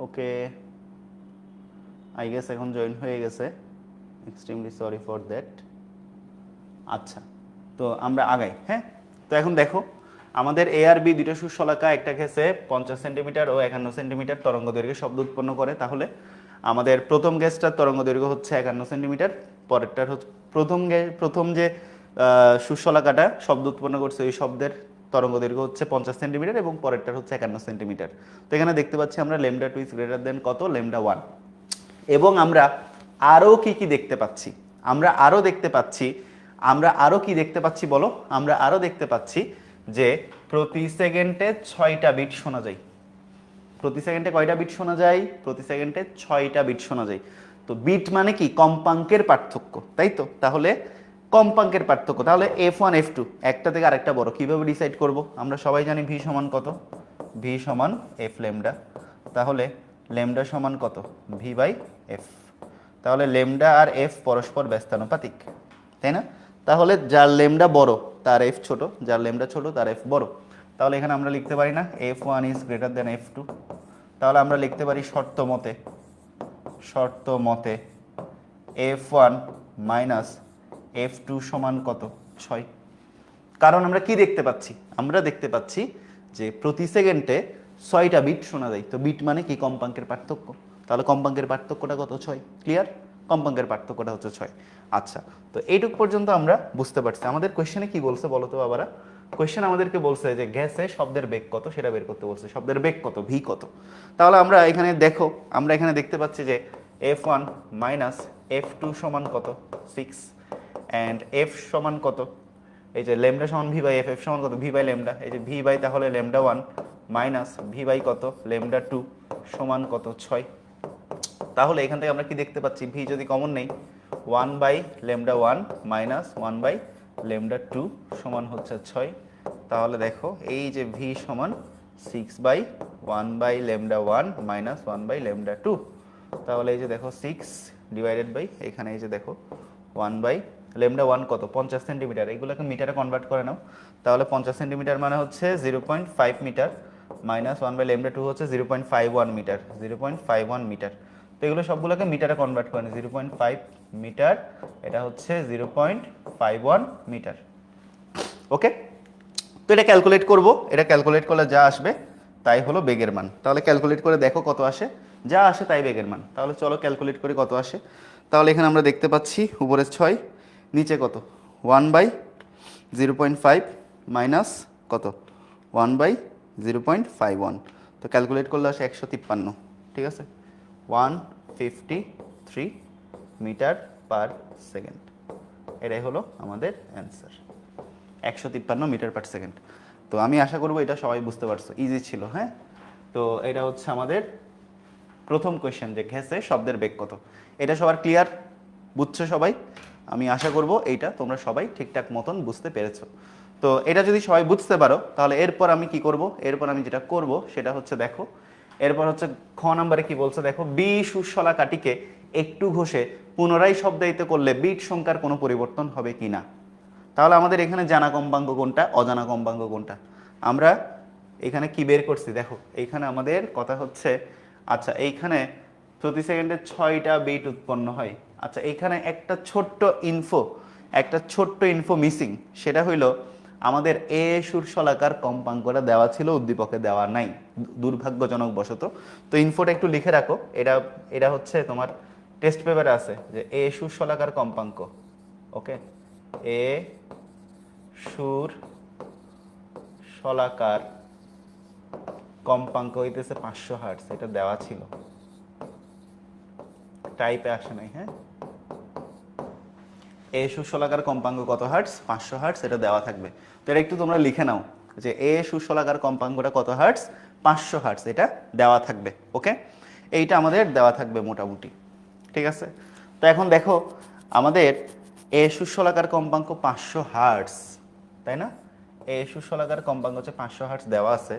Okay, I guess এখন জয়েন হয়ে গেছে। Extremely sorry for that. আচ্ছা, তো আমরা আগাই। হ্যাঁ, তো এখন দেখো আমাদের এ আর বি দুটো সুশলাকা, একটা ঘেঁষে 50 সেন্টিমিটার ও 51 সেন্টিমিটার তরঙ্গ দৈর্ঘ্যে শব্দ উৎপন্ন করে। তাহলে আমাদের প্রথম গ্যাসটার তরঙ্গ দৈর্ঘ্য হচ্ছে 51 সেন্টিমিটার, পরেরটার হচ্ছে প্রথম যে সুশলাকাটা শব্দ উৎপন্ন করছে ওই শব্দের তরঙ্গ দৈর্ঘ্য হচ্ছে 50 সেন্টিমিটার এবং পরেরটার হচ্ছে 51 সেন্টিমিটার। তো এখানে দেখতে পাচ্ছি আমরা ল্যামডা 2 ইজ গ্রেটার দেন কত ল্যামডা 1। এবং আমরা আরও কি দেখতে পাচ্ছি? আমরা আরও দেখতে পাচ্ছি, আমরা আরও কি দেখতে পাচ্ছি বলো? আমরা আরও দেখতে পাচ্ছি যে প্রতি সেকেন্ডে 6টা বিট শোনা যায়। প্রতি সেকেন্ডে কয়টা বিট শোনা যায়? প্রতি সেকেন্ডে 6টা বিট শোনা যায়। তো বিট মানে কি? কম্পাঙ্কের পার্থক্য, তাই তো? তাহলে কম্পাঙ্কের পার্থক্য, তাহলে F1 F2 একটা থেকে আরেকটা বড়, কিভাবে ডিসাইড করব? আমরা সবাই জানি ভি সমান কত, ভি সমান এফ ল্যামডা। তাহলে ল্যামডা সমান কত? V by f. তাহলে ল্যামডা আর এফ পরস্পর ব্যস্তানুপাতিক, তাই না? তাহলে যার ল্যামডা বড় তার এফ ছোট, যার ল্যামডা ছোট তার এফ বড়। তাহলে এখানে আমরা লিখতে পারি না F1 is greater than F2? তাহলে আমরা লিখতে পারি শর্ত মতে F1 মাইনাস F2 সমান কত 6। কারণ আমরা কি দেখতে পাচ্ছি? আমরা দেখতে পাচ্ছি যে প্রতি সেকেন্ডে 6টা বিট শোনা যায়। তো বিট মানে কি? কম্পাঙ্কের পার্থক্য। তাহলে কম্পাঙ্কের পার্থক্যটা কত? 6। ক্লিয়ার? কম্পাঙ্কের পার্থক্যটা হচ্ছে 6। আচ্ছা, তো এইটুক পর্যন্ত আমরা বুঝতে পারছি। আমাদের কোয়েশ্চেনে কি বলছে বলো তো বাবারা? কোয়েশ্চেন আমাদেরকে বলছে যে গ্যাসে শব্দের বেগ কত সেটা বের করতে বলছে। শব্দের বেগ কত, ভি কত। তাহলে আমরা এখানে দেখো, আমরা এখানে দেখতে পাচ্ছি যে F1 মাইনাস F2 সমান কত 6 অ্যান্ড F সমান কত, এই যে ল্যামডা সমান ভি বাই এফ, এফ সমান কত ভি বাই ল্যামডা, এই যে ভি বাই তাহলে ল্যামডা 1 মাইনাস ভি বাই কত ল্যামডা 2 সমান কত 6। তাহলে এখান থেকে আমরা কি দেখতে পাচ্ছি, ভি যদি কমন নেই 1 by lambda 1 minus 1 by lambda 2 সমান হচ্ছে 6। তাহলে দেখো এই যে ভি সমান 6 by 1 by lambda 1 minus 1 by lambda 2। তাহলে এই যে দেখো 6 ডিভাইডেড বাই এখানে এই যে দেখো 1 বাই ল্যামডা 1 কত 50 সেন্টিমিটার, এগুলোকে মিটারে কনভার্ট করে নাও। তাহলে 50 সেন্টিমিটার মানে হচ্ছে 0.5 মিটার মাইনাস 1 বাই ল্যামডা 2 হচ্ছে 0.51 মিটার, 0.51 মিটার। তো এগুলো সবগুলোকে মিটারে কনভার্ট করে না, 0.5 মিটার এটা হচ্ছে 0.51 মিটার। ওকে, তো এটা ক্যালকুলেট করব, এটা ক্যালকুলেট করলে যা আসবে তাই হলো বেগের মান। তাহলে ক্যালকুলেট করে দেখো কত আসে, যা আসে তাই বেগের মান। তাহলে চলো ক্যালকুলেট করে কত আসে। তাহলে এখানে আমরা দেখতে পাচ্ছি উপরে 6 নিচে কত 1 বাই 0.5 মাইনাস কত 1 বাই 0.51। তো ক্যালকুলেট করলে আসে 153, ঠিক আছে, 153 মিটার পার সেকেন্ড। এটাই হলো আমাদের অ্যান্সার, 153 মিটার পার সেকেন্ড। তো আমি আশা করবো এটা সবাই বুঝতে পারছো, ইজি ছিল। হ্যাঁ, তো এটা হচ্ছে আমাদের প্রথম কোয়েশ্চেন যে ঘেসে শব্দের বেগ কত। এটা সবার ক্লিয়ার, বুঝছো সবাই? আমি আশা করব এইটা তোমরা সবাই ঠিকঠাক মতন বুঝতে পেরেছো। তো এটা যদি সবাই বুঝতে পারো তাহলে এরপর আমি কি করব, এরপর আমি যেটা করব সেটা হচ্ছে দেখো, এরপর হচ্ছে খ নাম্বারে কি বলছে দেখো, বি সুশলা কাটিকে একটু ঘষে পুনরায় শব্দায়িত করলে বিট সংখ্যার কোনো পরিবর্তন হবে কি না। তাহলে আমাদের এখানে জানা কম্পাঙ্ক কোনটা, অজানা কম্পাঙ্ক কোনটা, আমরা এখানে কি বের করছি দেখো। এইখানে আমাদের কথা হচ্ছে, আচ্ছা এইখানে প্রতি সেকেন্ডে 6টা বিট উৎপন্ন হয়। আচ্ছা এইখানে একটা ছোট্ট ইনফো মিসিং, সেটা হইলো আমাদের এ সুর শলাকার কম্পাঙ্কটা দেওয়া ছিল, উদ্দীপকে দেওয়া নাই দুর্ভাগ্যজনক বশত। তো ইনফোটা একটু লিখে রাখো, এটা এটা হচ্ছে তোমার টেস্ট পেপারে আছে যে এ সুর শলাকার কম্পাঙ্ক। ওকে, এ সুর শলাকার কম্পাঙ্ক হইতেছে 500 হার্টজ, এটা দেওয়া ছিল, টাইপে আসে নাই। হ্যাঁ, এ সুশলাকার কম্পাঙ্ক কত হার্টজ, 500 হার্টজ, এটা দেওয়া থাকবে। তো এটা একটু তোমরা লিখে নাও যে এ সুশলাকার কম্পাঙ্কটা কত হার্টজ, 500 হার্টজ, এটা দেওয়া থাকবে। ওকে, এইটা আমাদের দেওয়া থাকবে মোটামুটি, ঠিক আছে। তো এখন দেখো আমাদের এ সুশলাকার কম্পাঙ্ক 500 হার্টজ, তাই না? এ সুশলাকার কম্পাঙ্ক হচ্ছে 500 হার্টজ দেওয়া আছে।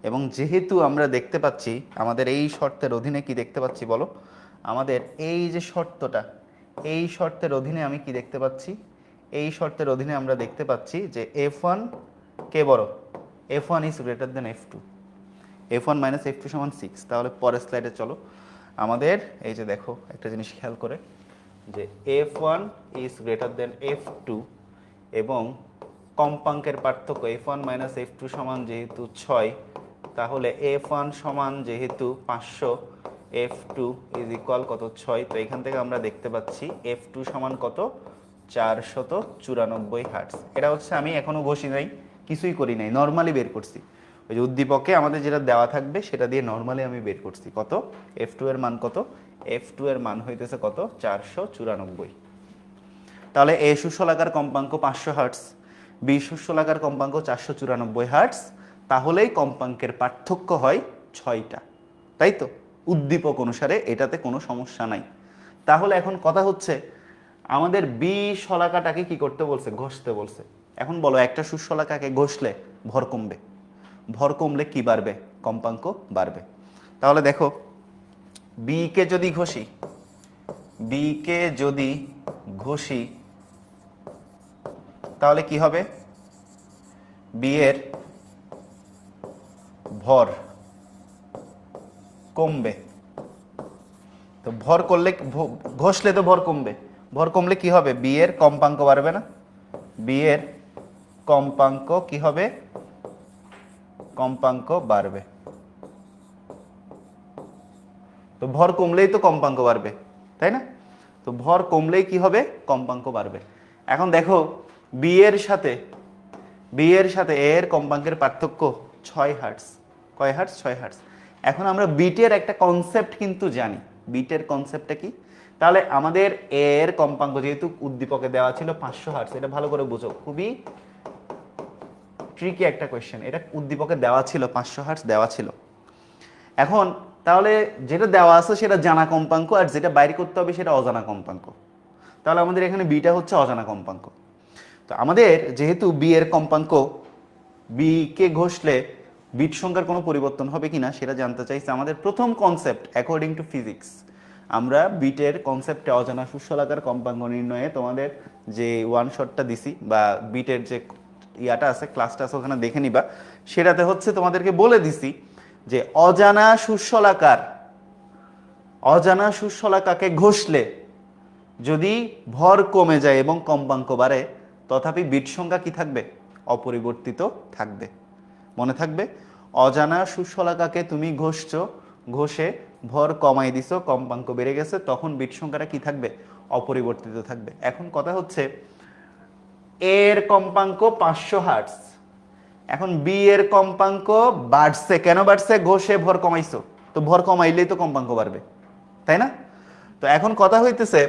এবং যেহেতু আমরা দেখতে পাচ্ছি আমাদের এই শর্তের অধীনে কি দেখতে পাচ্ছি বলো, আমাদের এই যে শর্তটা, এই শর্তের অধীনে আমি কি দেখতে পাচ্ছি, এই শর্তের অধীনে আমরা দেখতে পাচ্ছি যে F1 কে বড়, F1 is greater than F2, F1 minus F2 সমান 6। তাহলে পরের স্লাইডে চলো, আমাদের এই যে দেখো একটা জিনিস খেয়াল করে যে F1 is greater than F2 এবং কম্পাঙ্কের পার্থক্য F1 মাইনাস F2 সমান যেহেতু 6, তাহলে F1 সমান যেহেতু 500, F2 ইজ ইকুয়াল কত 6। তো এখান থেকে আমরা দেখতে পাচ্ছি F2 সমান কত 494 হার্টজ। এটা হচ্ছে আমি এখনো ঘষি নাই, কিছুই করি নাই, নর্মালি বের করছি। ওই যে উদ্দীপকে আমাদের যেটা দেওয়া থাকবে সেটা দিয়ে নর্মালি আমি বের করছি কত, F2 এর মান কত, F2 এর মান হইতেছে কত 494। তাহলে এ সুশলাকার কম্পাঙ্ক 500 হার্টজ, বি সুশলাকার কম্পাঙ্ক 494 হার্টজ, তাহলেই কম্পাঙ্কের পার্থক্য হয় 6টা, তাই তো? উদ্দীপক অনুসারে এটাতে কোনো সমস্যা নাই। তাহলে এখন কথা হচ্ছে আমাদের বি শলাকাটাকে কি করতে বলছে, ঘষতে বলছে। এখন বলো একটা সুশলাকাকে ঘষলে ভর কমবে, ভর কমলে কি বাড়বে, কম্পাঙ্ক বাড়বে। তাহলে দেখো বি কে যদি ঘষি, বি কে যদি ঘষি তাহলে কি হবে, বি এর ভর কমবে। তো ভর করলে, ঘষলে তো ভর কমবে, ভর কমলে কি হবে, বি এর কম্পাঙ্ক বাড়বে না, বি এর কম্পাঙ্ক কি হবে, কম্পাঙ্ক বাড়বে। তো ভর কমলেই তো কম্পাঙ্ক বাড়বে, তাই না? তো ভর কমলেই কি হবে, কম্পাঙ্ক বাড়বে। এখন দেখো বি এর সাথে বি এর সাথে এ এর কম্পাঙ্কের পার্থক্য 6 হার্টজ। কয় হার্টজ? 6 হার্টজ। এখন আমরা বিটের একটা কনসেপ্ট কিন্তু জানি। বিটের কনসেপ্টটা কি? তাহলে আমাদের এ এর কম্পাঙ্ক যেহেতু উদ্দীপকে দেওয়া ছিল 500 হার্টজ, এটা ভালো করে বুঝো, খুবই ট্রিকি একটা কোয়েশ্চেন। এটা উদ্দীপকে দেওয়া ছিল 500 হার্টজ দেওয়া ছিল। এখন তাহলে যেটা দেওয়া আছে সেটা জানা কম্পাঙ্ক, আর যেটা বাইর করতে হবে সেটা অজানা কম্পাঙ্ক। তাহলে আমাদের এখানে বিটা হচ্ছে অজানা কম্পাঙ্ক। তো আমাদের যেহেতু বি এর কম্পাঙ্ক, বি কে ঘষলে বিট সংখ্যার কোনো পরিবর্তন হবে কিনা সেটা জানতে চাইছে আমাদের প্রথম কনসেপ্ট অ্যাকর্ডিং টু ফিজিক্স। আমরা বিটের কনসেপ্টে অজানা সুস্বলাকার কম্পাঙ্ক নির্ণয়ে তোমাদের যে ওয়ান শটটা দিছি বা বিটের যে ইয়াটা আছে, ক্লাসটা আছে, ওখানে দেখে নিবা। সেটাতে হচ্ছে তোমাদেরকে বলে দিছি যে অজানা সুস্বলাকাকে ঘষলে যদি ভর কমে যায় এবং কম্পাঙ্ক বাড়ে, তথাপি বিট সংখ্যা কি থাকবে? অপরিবর্তিত থাকবে। মনে থাকবে, অজানা সুস্বলাকাকে তুমি ঘষছো, ঘষে ভর কমাই দিছো, কম্পাঙ্ক বেড়ে গেছে, তখন বিট সংখ্যাটা কি থাকবে? অপরিবর্তিত থাকবে। এখন কথা হচ্ছে এর কম্পাঙ্ক 500 হার্টজ, এখন বি এর কম্পাঙ্ক বাড়ছে। কেন বাড়ছে? ঘষে ভর কমাইছো, তো ভর কমাইলেই তো কম্পাঙ্ক বাড়বে, তাই না? তো এখন কথা হইতেছে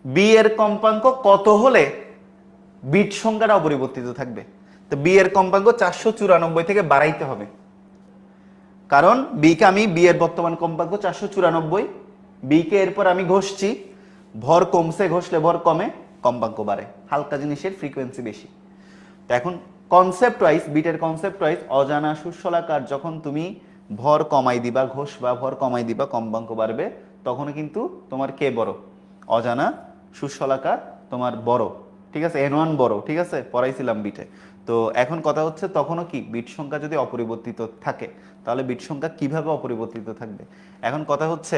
বি এর কম্পাঙ্ক কত হলে বিট সংখ্যাটা অপরিবর্তিত থাকবে? তো বি এর কম্পাঙ্ক 494 থেকে বাড়াইতে হবে, কারণ বি এর বর্তমান কম্পাঙ্ক 494, বি কে এরপর আমি ঘষছি, ভর কমছে, ঘষলে ভর কমে, কম্পাঙ্ক বাড়ে, হালকা জিনিসের ফ্রিকোয়েন্সি বেশি। তো এখন কনসেপ্ট ওয়াইজ, বিটের কনসেপ্ট ওয়াইজ অজানা সুস্বলাকার যখন তুমি ভর কমাই দিবা, ঘষবা, ভর কমাই দিবা, কম্পাঙ্ক বাড়বে, তখন কিন্তু তোমার কে বড়? অজানা সুস্বলাকার তোমার বড়, ঠিক আছে, N1 বড়, ঠিক আছে, পড়াইছিলাম বিটে। তো এখন কথা হচ্ছে তখনও কি বিট সংখ্যা যদি অপরিবর্তিত থাকে, তাহলে বিট সংখ্যা কিভাবে অপরিবর্তিত থাকবে? এখন কথা হচ্ছে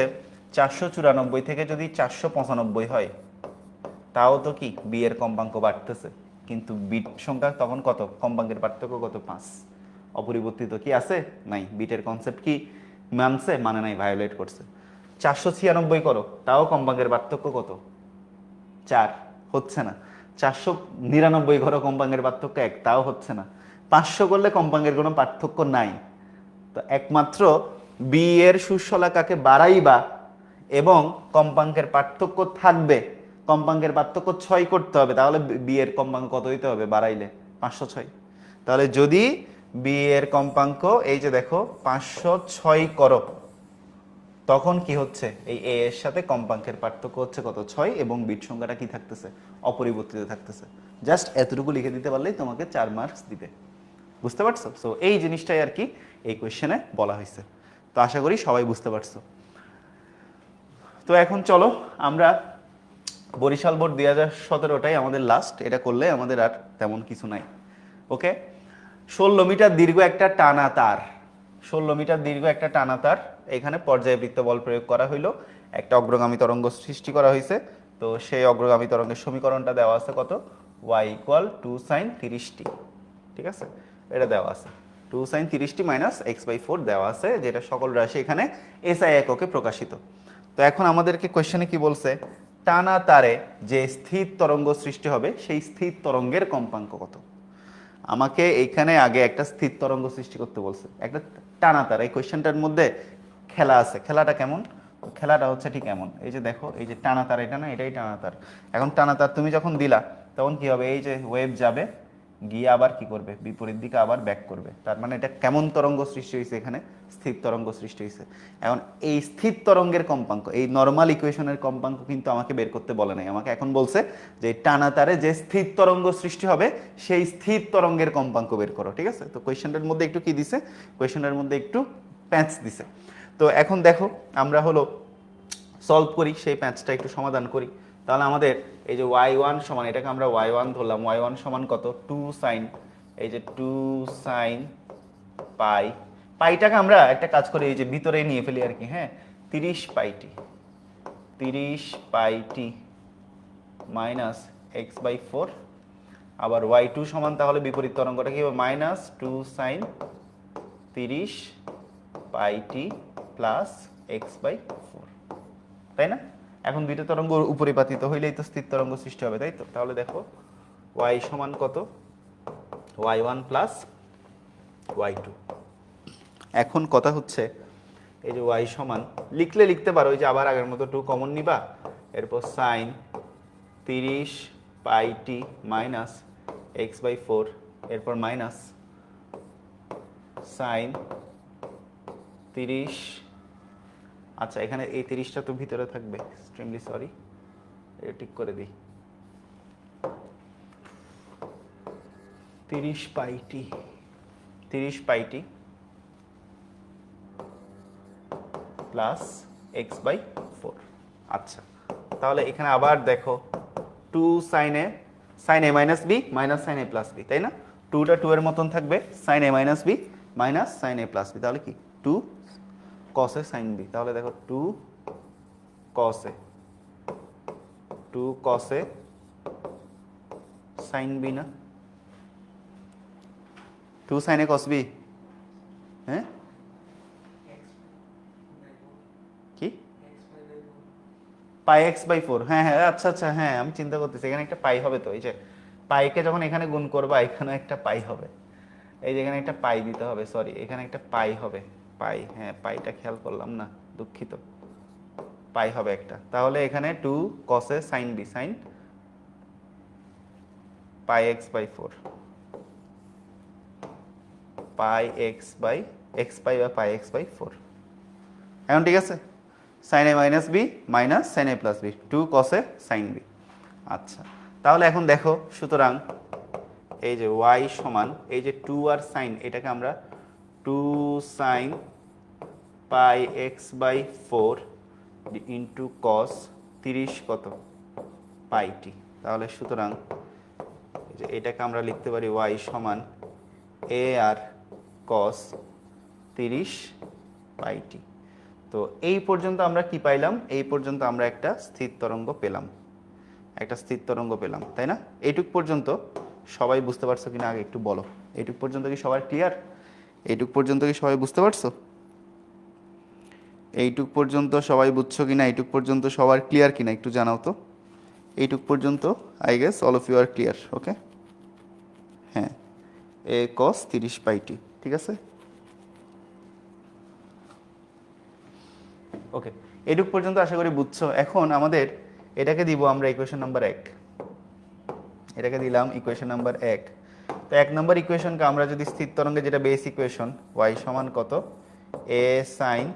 494 থেকে যদি 495 হয়, তাও তো কি বি এর কম্পাঙ্ক বাড়তেছে, কিন্তু বিট সংখ্যা তখন কত? কম্পাঙ্কের পার্থক্য কত? 5। অপরিবর্তিত কি আছে? নাই। বিটের কনসেপ্ট কি মানছে? মানে নাই, ভায়োলেট করছে। 496 করো, তাও কম্পাঙ্কের পার্থক্য কত? 4, হচ্ছে না। 499 করো, কম্পাঙ্কের পার্থক্য 1, তাও হচ্ছে না। 500 করলে কম্পাঙ্কের কোনো পার্থক্য নাই। তো একমাত্র বি এর সুস্বলাকাকে বাড়াইবা এবং কম্পাঙ্কের পার্থক্য থাকবে, কম্পাঙ্কের পার্থক্য 6 করতে হবে, তাহলে বি এর কম্পাঙ্ক কত হইতে হবে বাড়াইলে? 506। তাহলে যদি বি এর কম্পাঙ্ক এই যে দেখো 506 করো, তখন কি হচ্ছে? এই এ এর সাথে কম্পাঙ্কের পার্থক্য হচ্ছে কত? 6, এবং বিট সংখ্যাটা কি থাকতেছে? অপরিবর্তিত থাকতেছে। জাস্ট এতটুকু লিখে দিতে পারলেই তোমাকে 4 মার্কস দিবে। বুঝতে পারছো? সো এই জিনিসটাই আর কি এই কোয়েশ্চেনে বলা হয়েছে। তো আশা করি সবাই বুঝতে পারছো। তো এখন চলো আমরা বরিশাল বোর্ড 2017টাই আমাদের লাস্ট, এটা করলে আমাদের আর তেমন কিছু নাই। ওকে, 16 মিটার দীর্ঘ একটা টানা তার, 16 মিটার দীর্ঘ একটা টানা তার, এখানে পর্যায়বৃত্ত বল প্রয়োগ করা হইলো, একটা অগ্রগামী তরঙ্গ সৃষ্টি করা হয়েছে। তো সেই অগ্রগামী তরঙ্গের সমীকরণটা দেওয়া আছে কত? y = 2 sin 30t, ঠিক আছে, এটা দেওয়া আছে 2 sin 30t - x/4 দেওয়া আছে, যেটা সকল রাশি এখানে SI এককে প্রকাশিত। তো এখন আমাদেরকে কোশ্চেনে কি বলছে? টানা তারে যে স্থির তরঙ্গ সৃষ্টি হবে সেই স্থির তরঙ্গের কম্পাঙ্ক কত? আমাকে এইখানে আগে একটা স্থির তরঙ্গ সৃষ্টি করতে বলছে, একটা টানা তার। এই কোয়েশ্চেনটার মধ্যে খেলা আছে। খেলাটা কেমন? খেলাটা হচ্ছে ঠিক এমন, এই যে দেখো, এই যে টানা তার, এটা না, এটাই টানা তার। এখন টানা তার তুমি যখন দিলা, তখন কি হবে? এই যে ওয়েভ যাবে, গিয়ে আবার কি করবে? বিপরীত দিকে আবার ব্যাক করবে। তার মানে এটা কেমন তরঙ্গ সৃষ্টি হয়েছে? এখানে স্থির তরঙ্গ সৃষ্টি হয়েছে। এখন এই স্থির তরঙ্গের কম্পাঙ্ক, এই নর্মাল ইকুয়েশনের কম্পাঙ্ক কিন্তু আমাকে বের করতে বলে নাই, আমাকে এখন বলছে যে টানা তারে যে স্থির তরঙ্গ সৃষ্টি হবে সেই স্থির তরঙ্গের কম্পাঙ্ক বের করো, ঠিক আছে? তো কোয়েশ্চেনটার মধ্যে একটু কি দিছে? কোয়েশ্চেনটার মধ্যে একটু প্যাঁচ দিছে। তো এখন দেখো আমরা হলো সলভ করি, সেই প্যাঁচটা একটু সমাধান করি। তাহলে আমাদের এই যে y1 সমান, এটাকে আমরা y1 ধরলাম, y1 সমান কত? 2 sin, এই যে 2 sin পাই, পাইটাকে আমরা একটা কাজ করি, এই যে ভিতরে নিয়ে ফেলি আর কি, হ্যাঁ, 30 পাইটি, 30 পাইটি মাইনাস x/4, আবার y2 সমান, তাহলে বিপরীত তরঙ্গটা কি হবে? -2 sin 30 পাইটি প্লাস x/4, তাই না? এখন দুইটা তরঙ্গ উপরিপাতিত হইলেই তো স্থির তরঙ্গ সৃষ্টি হবে, তাই তো? তাহলে দেখো y সমান কত? y1 plus y2। এখন কথা হচ্ছে এই যে y সমান লিখলে লিখতে পারো, ওই যে আবার আগের মতো 2 কমন নিবা, এরপর সাইন 30 পাই টি মাইনাস x/4, এরপর মাইনাস সাইন 30, আচ্ছা এখানে এই 30টা তো ভিতরে থাকবে, এক্সট্রিমলি সরি, এটা ঠিক করে দিই, 30 পাই টি প্লাস x/4। আচ্ছা তাহলে এখানে আবার দেখো 2 সাইন এ মাইনাস বি মাইনাস সাইন এ প্লাস বি, তাই না? 2টা 2 এর মতন থাকবে, সাইন এ মাইনাস বি মাইনাস সাইন এ প্লাস বি, তাহলে কি 2 কস এ সাইন বি। তাহলে দেখো 2 কস এ সাইন বি না, 2 সাইন এ কস বি, হ্যাঁ কি পাই x/4, হ্যাঁ হ্যাঁ আচ্ছা আচ্ছা, হ্যাঁ আমি চিন্তা করতেছি এখানে একটা পাই হবে, তো এই যে পাইকে যখন এখানে গুণ করবা এখানে একটা পাই হবে, এই যে এখানে একটা পাই দিতে হবে, সরি এখানে একটা পাই হবে, পাই, হ্যাঁ পাইটা খেয়াল করলাম না, দুঃখিত, পাই হবে একটা। তাহলে এখানে 2 cos a sin b sin pi x/4, pi x পাই বা পাই x/4। এখন ঠিক আছে, sin a minus b minus sin a plus b, 2 cos a sin b। আচ্ছা তাহলে এখন দেখো, সুতরাং এই যে y সমান এই যে 2 আর sin, এটাকে আমরা 2 sin পাই x/4 ইন্টু cos 30 কত পাই টি। তাহলে সুতরাং এই যে এটাকে আমরা লিখতে পারি y সমান a আর cos 30 পাই টি। তো এই পর্যন্ত আমরা কি পাইলাম? এই পর্যন্ত আমরা একটা স্থির তরঙ্গ পেলাম, তাই না? এইটুক পর্যন্ত সবাই বুঝতে পারছো কিনা আগে একটু বলো, এইটুক পর্যন্ত কি সবার ক্লিয়ার? এইটুক পর্যন্ত কি সবাই বুঝতে পারছো? এইটুক পর্যন্ত সবাই বুঝছো কিনা, এইটুক পর্যন্ত সবার ক্লিয়ার কিনা একটু জানাও তো। এইটুক পর্যন্ত I guess all of you are clear, okay? হ্যাঁ, এ cos 30 পাই টি, ঠিক আছে? ওকে, এইটুক পর্যন্ত আশা করি বুঝছো। এখন আমাদের এটাকে দিব আমরা ইকুয়েশন নাম্বার 1, এটাকে দিলাম ইকুয়েশন নাম্বার 1। তো 1 নম্বর ইকুয়েশনকে আমরা যদি স্থির তরঙ্গে, যেটা বেস ইকুয়েশন, y সমান কত a sin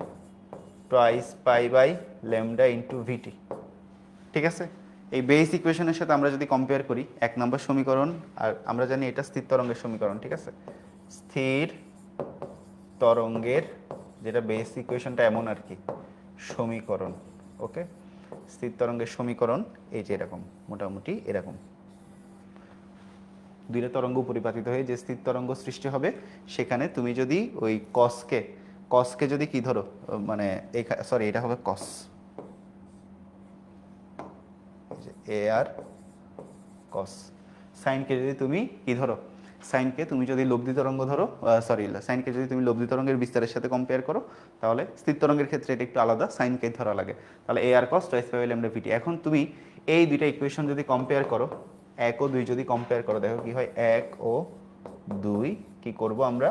twice pi by lambda into VT, ঠিক আছে? এই বেস ইকুয়েশনের সাথে আমরা যদি কম্পেয়ার করি 1 নম্বর সমীকরণ, আর আমরা জানি এটা স্থির তরঙ্গের সমীকরণ, ঠিক আছে? স্থির তরঙ্গের যেটা বেস ইকুয়েশনটা এমন আর কি সমীকরণ, ওকে? স্থির তরঙ্গের সমীকরণ এই যে এরকম, মোটামুটি এরকম, দুইটা তরঙ্গ পরিপাতিত হয়ে যে স্থির তরঙ্গ সৃষ্টি হবে, সেখানে তুমি যদি ওই কসকে যদি কি ধরো, মানে সরি এটা হবে কস, এ আর কস, সাইনকে যদি তুমি কি ধরো, সাইনকে তুমি যদি লব্ধি তরঙ্গ ধরো, সরি সাইনকে যদি তুমি লব্ধি তরঙ্গের বিস্তারের সাথে কম্পেয়ার করো, তাহলে স্থির তরঙ্গের ক্ষেত্রে এটা একটু আলাদা, সাইনকে ধরা লাগে, তাহলে এ আর কস টুয়াইস পাই বাই ল্যামডা ভিটি। এখন তুমি এই দুইটা ইকুয়েশন যদি কম্পেয়ার করো, 1 ও 2 যদি কম্পেয়ার করো, দেখো কি হয়, 1 ও 2 কি করব আমরা,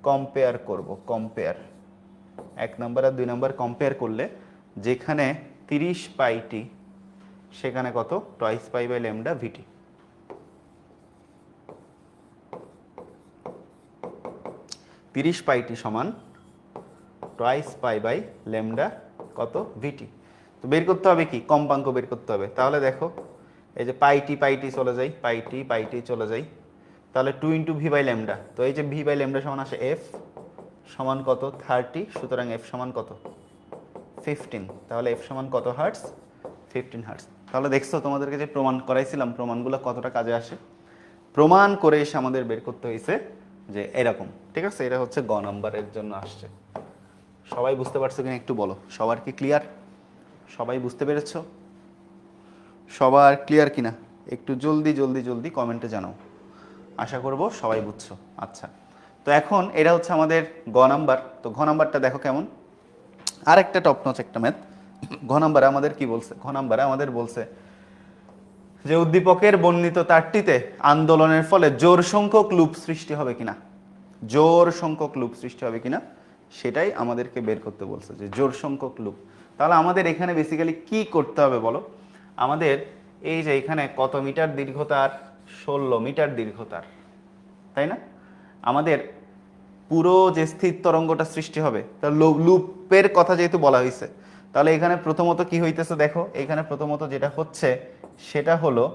কম্পেয়ার করব, কম্পেয়ার 1 নাম্বার আর 2 নাম্বার কম্পেয়ার করলে যেখানে 30 পাই টি সেখানে কত টুয়াইস পাই বাই ল্যামডা ভিটি, 30 পাই টি সমান টুয়াইস পাই বাই ল্যামডা কত ভিটি। তো বের করতে হবে কি, কম্পাঙ্ক বের করতে হবে। তাহলে দেখো এই যে পাই টি চলে যায়, পাই টি চলে যায়, তাহলে 2 ইন্টু ভি বাই ল্যামডা, তো এই যে ভি বাই ল্যামডা সমান আসে এফ সমান কত 30, সুতরাং এফ সমান কত 15, তাহলে এফ সমান কত হার্টস 15 হার্টস। তাহলে দেখছো তোমাদেরকে যে প্রমাণ করাইছিলাম, প্রমাণগুলো কতটা কাজে আসে, প্রমাণ করে এসে আমাদের বের করতে হয়েছে যে এরকম, ঠিক আছে? এটা হচ্ছে গ নাম্বারের জন্য আসছে। সবাই বুঝতে পারছো কিনা একটু বলো, সবার কি ক্লিয়ার? সবাই বুঝতে পেরেছো? সবার ক্লিয়ার কিনা একটু জলদি জলদি জলদি কমেন্টে জানাও, আশা করব সবাই বুঝছো। আচ্ছা, তো এখন এটা হচ্ছে আমাদের গ নাম্বার। তো ঘ নাম্বারটা দেখো কেমন, আর একটা টপ নচ একটা ম্যাথ। ঘ নাম্বারে আমাদের কি বলছে, ঘ নাম্বারে আমাদের বলছে যে উদ্দীপকের বর্ণিত তারটিতে আন্দোলনের ফলে জোর সংখ্যক লুপ সৃষ্টি হবে কিনা, জোর সংখ্যক লুপ সৃষ্টি হবে কিনা সেটাই আমাদেরকে বের করতে বলছে, যে জোর সংখ্যক লুপ। তাহলে আমাদের এখানে বেসিক্যালি কি করতে হবে বলো, আমাদের এই যে এখানে কত মিটার দীর্ঘতার, 16 মিটার দীর্ঘতার, তাই না? আমাদের পুরো যে স্থির তরঙ্গটা সৃষ্টি হবে, তার লুপের কথা যেহেতু বলা হয়েছে, তাহলে এখানে প্রথমত কি হইতেছে দেখো, এখানে প্রথমত যেটা হচ্ছে সেটা হলো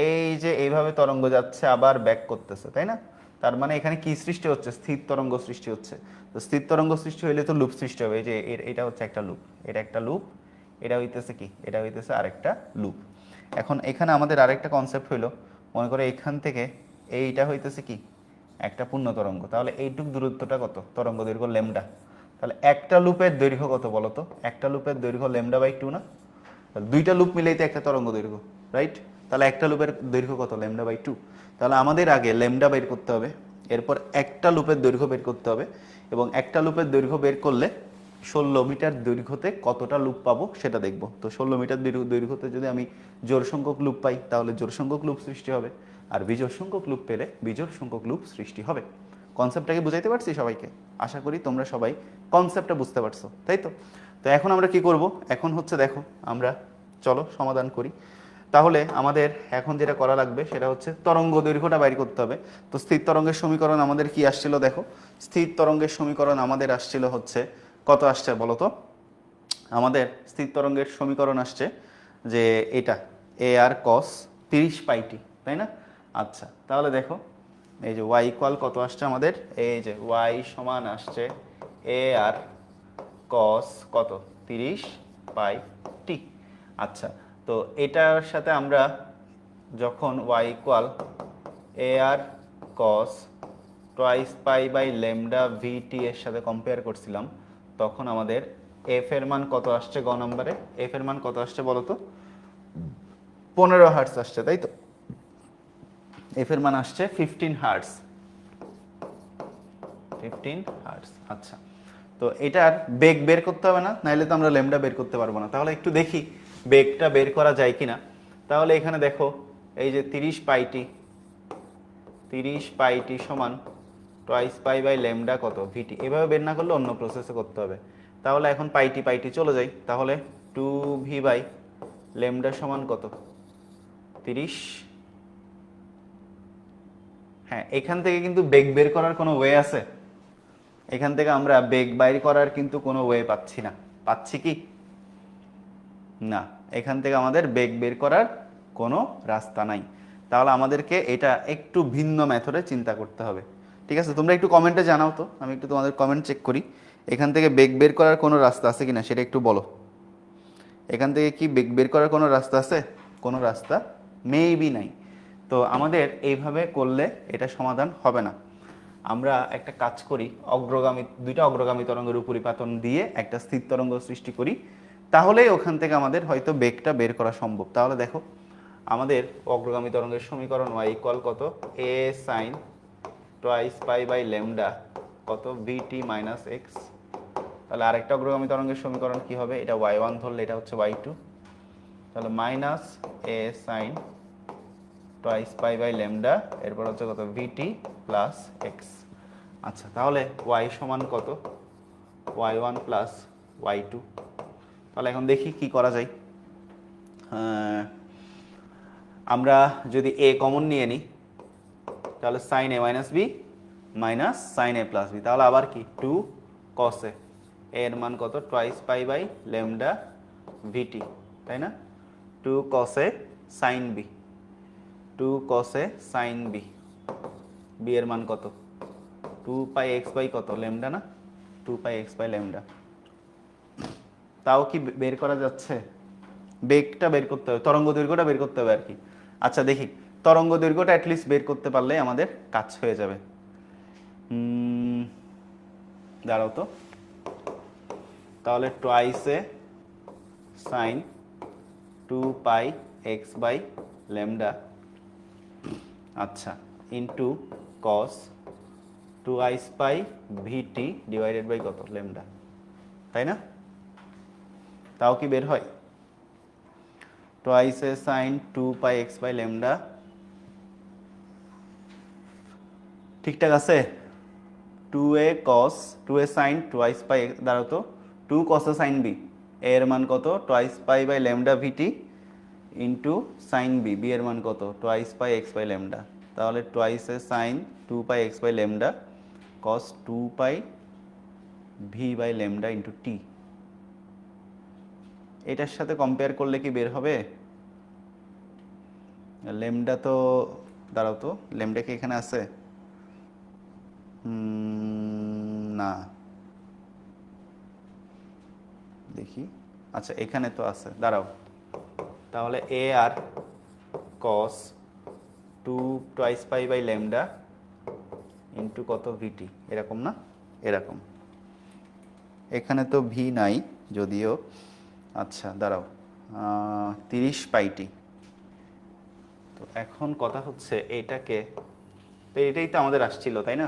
এই যে এইভাবে তরঙ্গ যাচ্ছে আবার ব্যাক করতেছে, তাই না? তার মানে এখানে কি সৃষ্টি হচ্ছে, স্থির তরঙ্গ সৃষ্টি হচ্ছে। তো স্থির তরঙ্গ সৃষ্টি হইলে তো লুপ সৃষ্টি হবে, এই যে এটা হচ্ছে একটা লুপ, এটা একটা লুপ, এটা হইতেছে কি, এটা হইতেছে আরেকটা লুপ। এখন এখানে আমাদের আরেকটা কনসেপ্ট হইলো, মনে করো এখান থেকে এইটা হইতেছে কি, একটা পূর্ণ তরঙ্গ। তাহলে এইটুক দূরত্বটা কত, তরঙ্গ দৈর্ঘ্য ল্যামডা। তাহলে একটা লুপের দৈর্ঘ্য কত বলো তো, একটা লুপের দৈর্ঘ্য ল্যামডা/2 না? তাহলে দুইটা লুপ মিলেই তো একটা তরঙ্গ দৈর্ঘ্য, রাইট? তাহলে একটা লুপের দৈর্ঘ্য কত, ল্যামডা/2। তাহলে আমাদের আগে ল্যামডা বের করতে হবে, এরপর একটা লুপের দৈর্ঘ্য বের করতে হবে, এবং একটা লুপের দৈর্ঘ্য বের করলে 16 মিটার দৈর্ঘ্যতে কতটা লুপ পাবো সেটা দেখবো। তো 16 মিটার দৈর্ঘ্যতে যদি আমি জোড় সংখ্যক লুপ পাই, তাহলে জোড় সংখ্যক লুপ সৃষ্টি হবে, আর বিজোড় সংখ্যক লুপ পেলে বিজোড় সংখ্যক লুপ সৃষ্টি হবে। কনসেপ্টটাকে বুঝাইতে পারছি সবাইকে? আশা করি তোমরা সবাই কনসেপ্টটা বুঝতে পারছো, তাই তো? তো এখন আমরা কি করব, এখন হচ্ছে দেখো আমরা চলো সমাধান করি। তাহলে আমাদের এখন যেটা করা লাগবে সেটা হচ্ছে তরঙ্গ দৈর্ঘ্যটা বাইর করতে হবে। তো স্থির তরঙ্গের সমীকরণ আমাদের কি আসছিল দেখো, স্থির তরঙ্গের সমীকরণ আমাদের আসছিল হচ্ছে কত আসছে বলো তো, আমাদের স্থির তরঙ্গের সমীকরণ আসছে যে এটা এ আর কস 30 পাইটি, তাই না? আচ্ছা তাহলে দেখো এই যে ওয়াই ইকুয়াল কত আসছে আমাদের, এই যে ওয়াই সমান আসছে এ আর কস কত 30 পাই টি। আচ্ছা তো এটার সাথে আমরা যখন ওয়াই ইকুয়াল এ আর cos twice pi by lambda VT এর সাথে কম্পেয়ার করছিলাম, তখন আমাদের এফ এর মান কত আসছে, গ নম্বরে এফ এর মান কত আসছে বলো তো, 15 হার্টস আসছে, তাই তো? এফ এর মান আসছে 15 হার্টস, 15 হার্টস। আচ্ছা তো এটার বেগ বের করতে হবে না, নাইলে তো আমরা ল্যামডা বের করতে পারবো না। তাহলে একটু দেখি বেগটা বের করা যায় কিনা। তাহলে এখানে দেখো এই যে 30 পাইটি সমান টোয়াইস পাই বাই ল্যামডা কত ভিটি, এভাবে বের না করলে অন্য প্রসেসে করতে হবে। তাহলে এখন পাইটি চলে যাই, তাহলে 2v বাই ল্যামডা সমান কত 30। হ্যাঁ এখান থেকে কিন্তু বেগ বের করার কোনো ওয়ে আছে, এখান থেকে আমরা বেগ বাইর করার কিন্তু কোনো ওয়ে পাচ্ছি না, পাচ্ছি কি না? এখান থেকে আমাদের বেগ বের করার কোনো রাস্তা নাই। তাহলে আমাদেরকে এটা একটু ভিন্ন মেথডে চিন্তা করতে হবে। ঠিক আছে, তোমরা একটু কমেন্টে জানাও তো, আমি একটু তোমাদের কমেন্ট চেক করি। এখান থেকে বেগ বের করার কোনো রাস্তা আছে কিনা সেটা একটু বলো। এখান থেকে কি বেগ বের করার কোনো রাস্তা আছে? কোনো রাস্তা মেবি নাই। তো আমাদের এইভাবে করলে এটা সমাধান হবে না। আমরা একটা কাজ করি, দুইটা অগ্রগামী তরঙ্গের উপরিপাতন দিয়ে একটা স্থির তরঙ্গ সৃষ্টি করি, তাহলেই ওখান থেকে আমাদের হয়তো বেগটা বের করা সম্ভব। তাহলে দেখো আমাদের অগ্রগামী তরঙ্গের সমীকরণ y ইকুয়াল কত, a sine twice pi by lambda কত vt মাইনাস এক্স। তাহলে আরেকটা অগ্রগামী তরঙ্গের সমীকরণ কি হবে, এটা y1 ধরলে এটা হচ্ছে y2, তাহলে minus a sine twice pi by lambda, এরপর হচ্ছে কত vt প্লাস এক্স। আচ্ছা তাহলে y সমান কত, y1 প্লাস y2। তাহলে এখন দেখি কি করা যায়। আমরা যদি a কমন নিয়ে নিই, তাহলে sine a minus b minus sine a plus b, তাহলে আবার কি 2 কস a, এর মান কত twice pi by lambda vt, তাই না? 2 cos a sine b, 2 cos a sine B, B এর মান কত 2 পাই এক্স বাই কত ল্যামডা না, 2 পাই এক্স বাই ল্যামডা। তাও কি বের করা যাচ্ছে? বেগটা বের করতে হবে, তরঙ্গ দৈর্ঘ্যটা বের করতে হবে আর কি। আচ্ছা দেখি তরঙ্গ দৈর্ঘ্যটা অ্যাটলিস্ট বের করতে পারলে আমাদের কাজ হয়ে যাবে। দাঁড়াও তো, তাহলে টোয়াইসে sine 2 pi x by lambda, আচ্ছা into cos 2 pi VT divided by কত ল্যামডা, তাই না? তাও কি বের হয়? টোয়াইস এ সাইন 2πx/λ, ঠিকঠাক আছে? 2a cos 2a sin twice পাই দাঁড়াও তো 2 cos sin b, এর মান কত twice pi by lambda VT into sine B, B এর মান কত twice pi x by lambda, তাহলে twice A sine 2πx/λ cos 2π v/λ into T. এটার সাথে কম্পেয়ার করলে কি বের হবে? ল্যামডা তো দাঁড়াও তো, ল্যামডা কি এখানে আছে? না, দেখি, আচ্ছা এখানে তো আছে, দাঁড়াও, তাহলে এ আর কস 2π/λ ইন্টু কত ভিটি, এরকম না? এরকম, এখানে তো ভি নাই যদিও, আচ্ছা দাঁড়াও 30πt। তো এখন কথা হচ্ছে এটাকে, তো এটাই তো আমাদের আসছিল তাই না?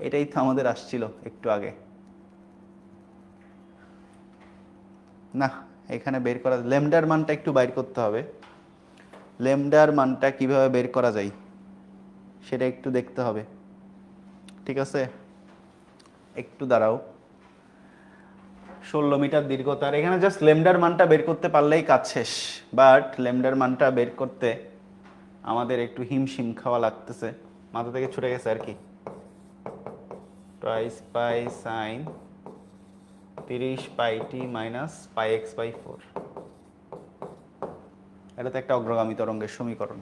এটাই তো আমাদের আসছিল একটু আগে না? এখানে বের করা, ল্যামডার মানটা একটু বাইর করতে হবে। ল্যামডার মানটা কিভাবে বের করা যায় সেটা একটু দেখতে হবে, ঠিক আছে? একটু দাঁড়াও। 16 মিটার দীর্ঘতার, এখানে জাস্ট ল্যামডার মানটা বের করতে পারলেই কাজ শেষ, বাট ল্যামডার মানটা বের করতে আমাদের একটু হিমশিম খাওয়া লাগতেছে, মাথা থেকে ছুটে গেছে আর কি। টোয়াইস পাই সাইন 30πt মাইনাস πx/4, এটা তো একটা অগ্রগামী তরঙ্গের সমীকরণ।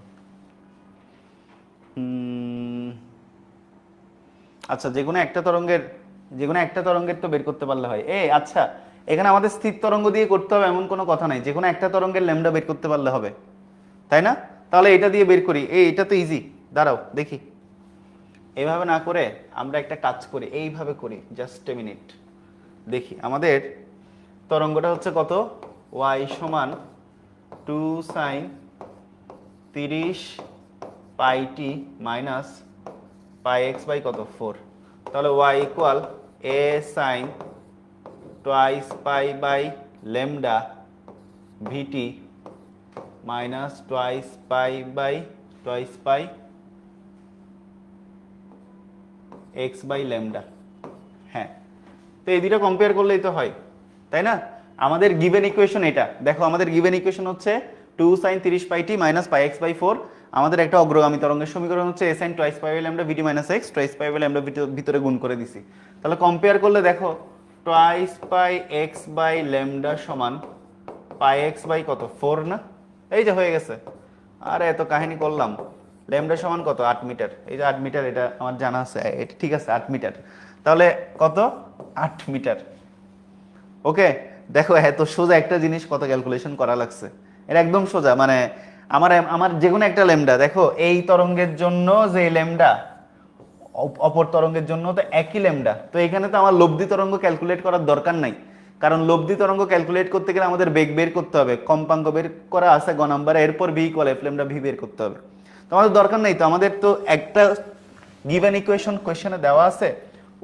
আচ্ছা যে কোনো একটা তরঙ্গের তো বের করতে পারলে হয়। আচ্ছা এখানে আমাদের স্থির তরঙ্গ দিয়ে করতে হবে এমন কোনো কথা নাই, যে কোনো একটা তরঙ্গের ল্যামডা বের করতে পারলে হবে, তাই না? তাহলে এটা দিয়ে বের করি, এটা তো ইজি, দাঁড়াও দেখি। এভাবে না করে আমরা একটা কাজ করি, এইভাবে করি, জাস্ট এ মিনিট দেখি। আমাদের তরঙ্গটা হচ্ছে কত, y সমান 2 sin 30πt মাইনাস πx/ কত 4, তাহলে y equal a sin twice pi by lambda VT minus twice pi by twice pi x/λ। হ্যাঁ, তো এই দুটো কম্পেয়ার করলেই তো হয়, তাই না? আমাদের গিভেন ইকুয়েশন এটা দেখো, আমাদের গিভেন ইকুয়েশন হচ্ছে 2 sin 30πt মাইনাস πx/4, আমাদের একটা অগ্রগামী তরঙ্গের সমীকরণ হচ্ছে a sin twice pi by lambda VT minus x, twice pi by lambda ভিতরে গুণ করে দিছি। তাহলে কম্পেয়ার করলে দেখো টোয়াইস পাই x/λ সমান πx বাই কত 4 না? এই যে হয়ে গেছে। আরে এত কাহিনী করলাম, ল্যামডা সমান কত 8 মিটার, এই যে 8 মিটার, এটা আমার জানা আছে, এটা ঠিক আছে 8 মিটার, তাহলে কত 8 মিটার। ওকে, দেখো এত সোজা একটা জিনিস কত ক্যালকুলেশন করা লাগছে, এটা একদম সোজা। মানে আমার যে কোনো একটা ল্যামডা, দেখো এই তরঙ্গের জন্য যে ল্যামডা, অপর তরঙ্গের জন্য তো একই ল্যামডা, তো এখানে তো আমার লব্ধি তরঙ্গ ক্যালকুলেট করার দরকার নাই, কারণ লব্ধি তরঙ্গ ক্যালকুলেট করতে গেলে আমাদের বেগ বের করতে হবে, কম্পাঙ্ক বের করা আছে গ নাম্বারে, এরপর V equal F lambda V বের করতে হবে। তো আমাদের দরকার নেই, তো আমাদের তো একটা গিভেন ইকুয়েশন কোয়েশ্চেনে দেওয়া আছে,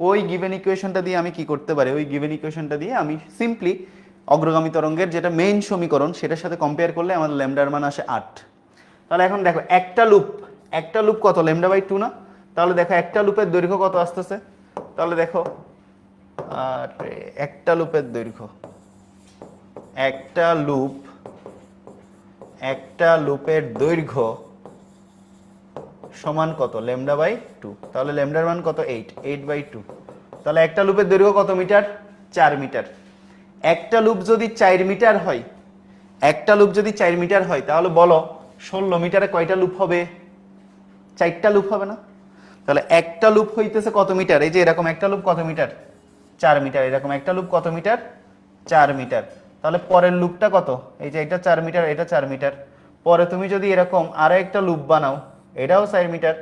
ওই গিভেন ইকুয়েশনটা দিয়ে আমি কি করতে পারি, ওই গিভেন ইকুয়েশনটা দিয়ে আমি সিম্পলি অগ্রগামী তরঙ্গের যেটা মেইন সমীকরণ সেটার সাথে কম্পেয়ার করলে আমাদের ল্যামডার মান আসে 8। তাহলে এখন দেখো একটা লুপ কত λ/2 না? তাহলে দেখো একটা লুপের দৈর্ঘ্য কত আসতেছে, তাহলে দেখো আর একটা লুপের দৈর্ঘ্য, একটা লুপের দৈর্ঘ্য সমান কত λ/2, তাহলে ল্যামডার মান কত 8/2। তাহলে একটা লুপের দৈর্ঘ্য কত মিটার? 4 মিটার। একটা লুপ যদি 4 মিটার হয়, তাহলে বলো 16 মিটারে কয়টা লুপ হবে? 4টা লুপ হবে না? তাহলে একটা লুপ হইতেছে কত মিটার? এই যে এরকম একটা লুপ কত মিটার? 4 মিটার। এরকম একটা লুপ কত মিটার? 4 মিটার। তাহলে পরের লুপটা কত? এই যে এটা 4 মিটার, এটা 4 মিটার। পরে তুমি যদি এরকম আরো একটা লুপ বানাও, এটাও 4 মিটার।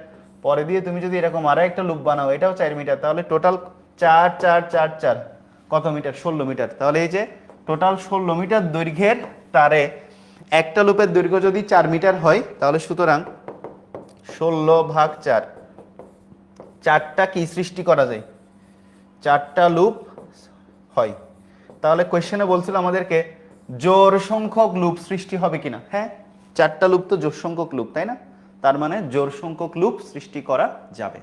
পরে দিয়ে তুমি যদি এরকম আরো একটা লুপ বানাও, এটাও 4 মিটার। তাহলে টোটাল 4 4 4 4 কত মিটার? 16 মিটার। তাহলে এই যে টোটাল 16 মিটার দৈর্ঘ্যের তারে একটা লুপের দৈর্ঘ্য যদি 4 মিটার হয়, তাহলে সুতরাং 16/4, 4টা কি সৃষ্টি করা যায়? 4টা লুপ হয়। তাহলে কোয়েশ্চেনে বলছিল আমাদেরকে জোড় সংখ্যক লুপ সৃষ্টি হবে কিনা? হ্যাঁ, 4টা লুপ তো জোড় সংখ্যক লুপ, তাই না? তার মানে জোড় সংখ্যক লুপ সৃষ্টি করা যাবে।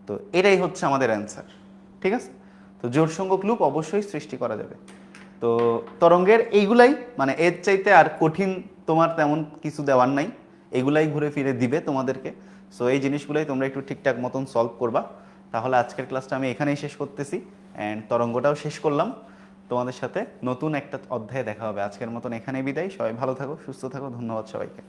তো এটাই হচ্ছে আমাদের অ্যান্সার, ঠিক আছে? তো জোড় সংখ্যক লুপ অবশ্যই সৃষ্টি করা যাবে। তো তরঙ্গের এইগুলাই, মানে এর চাইতে আর কঠিন তোমার তেমন কিছু দেওয়ার নাই, এগুলাই ঘুরে ফিরে দিবে তোমাদেরকে। সো এই জিনিসগুলোই তোমরা একটু ঠিকঠাক মতন সলভ করবা। তাহলে আজকের ক্লাসটা আমি এখানেই শেষ করতেছি, অ্যান্ড তরঙ্গটাও শেষ করলাম। তোমাদের সাথে নতুন একটা অধ্যায়ে দেখা হবে। আজকের মতন এখানেই বিদায়। সবাই ভালো থাকো, সুস্থ থাকো। ধন্যবাদ সবাইকে।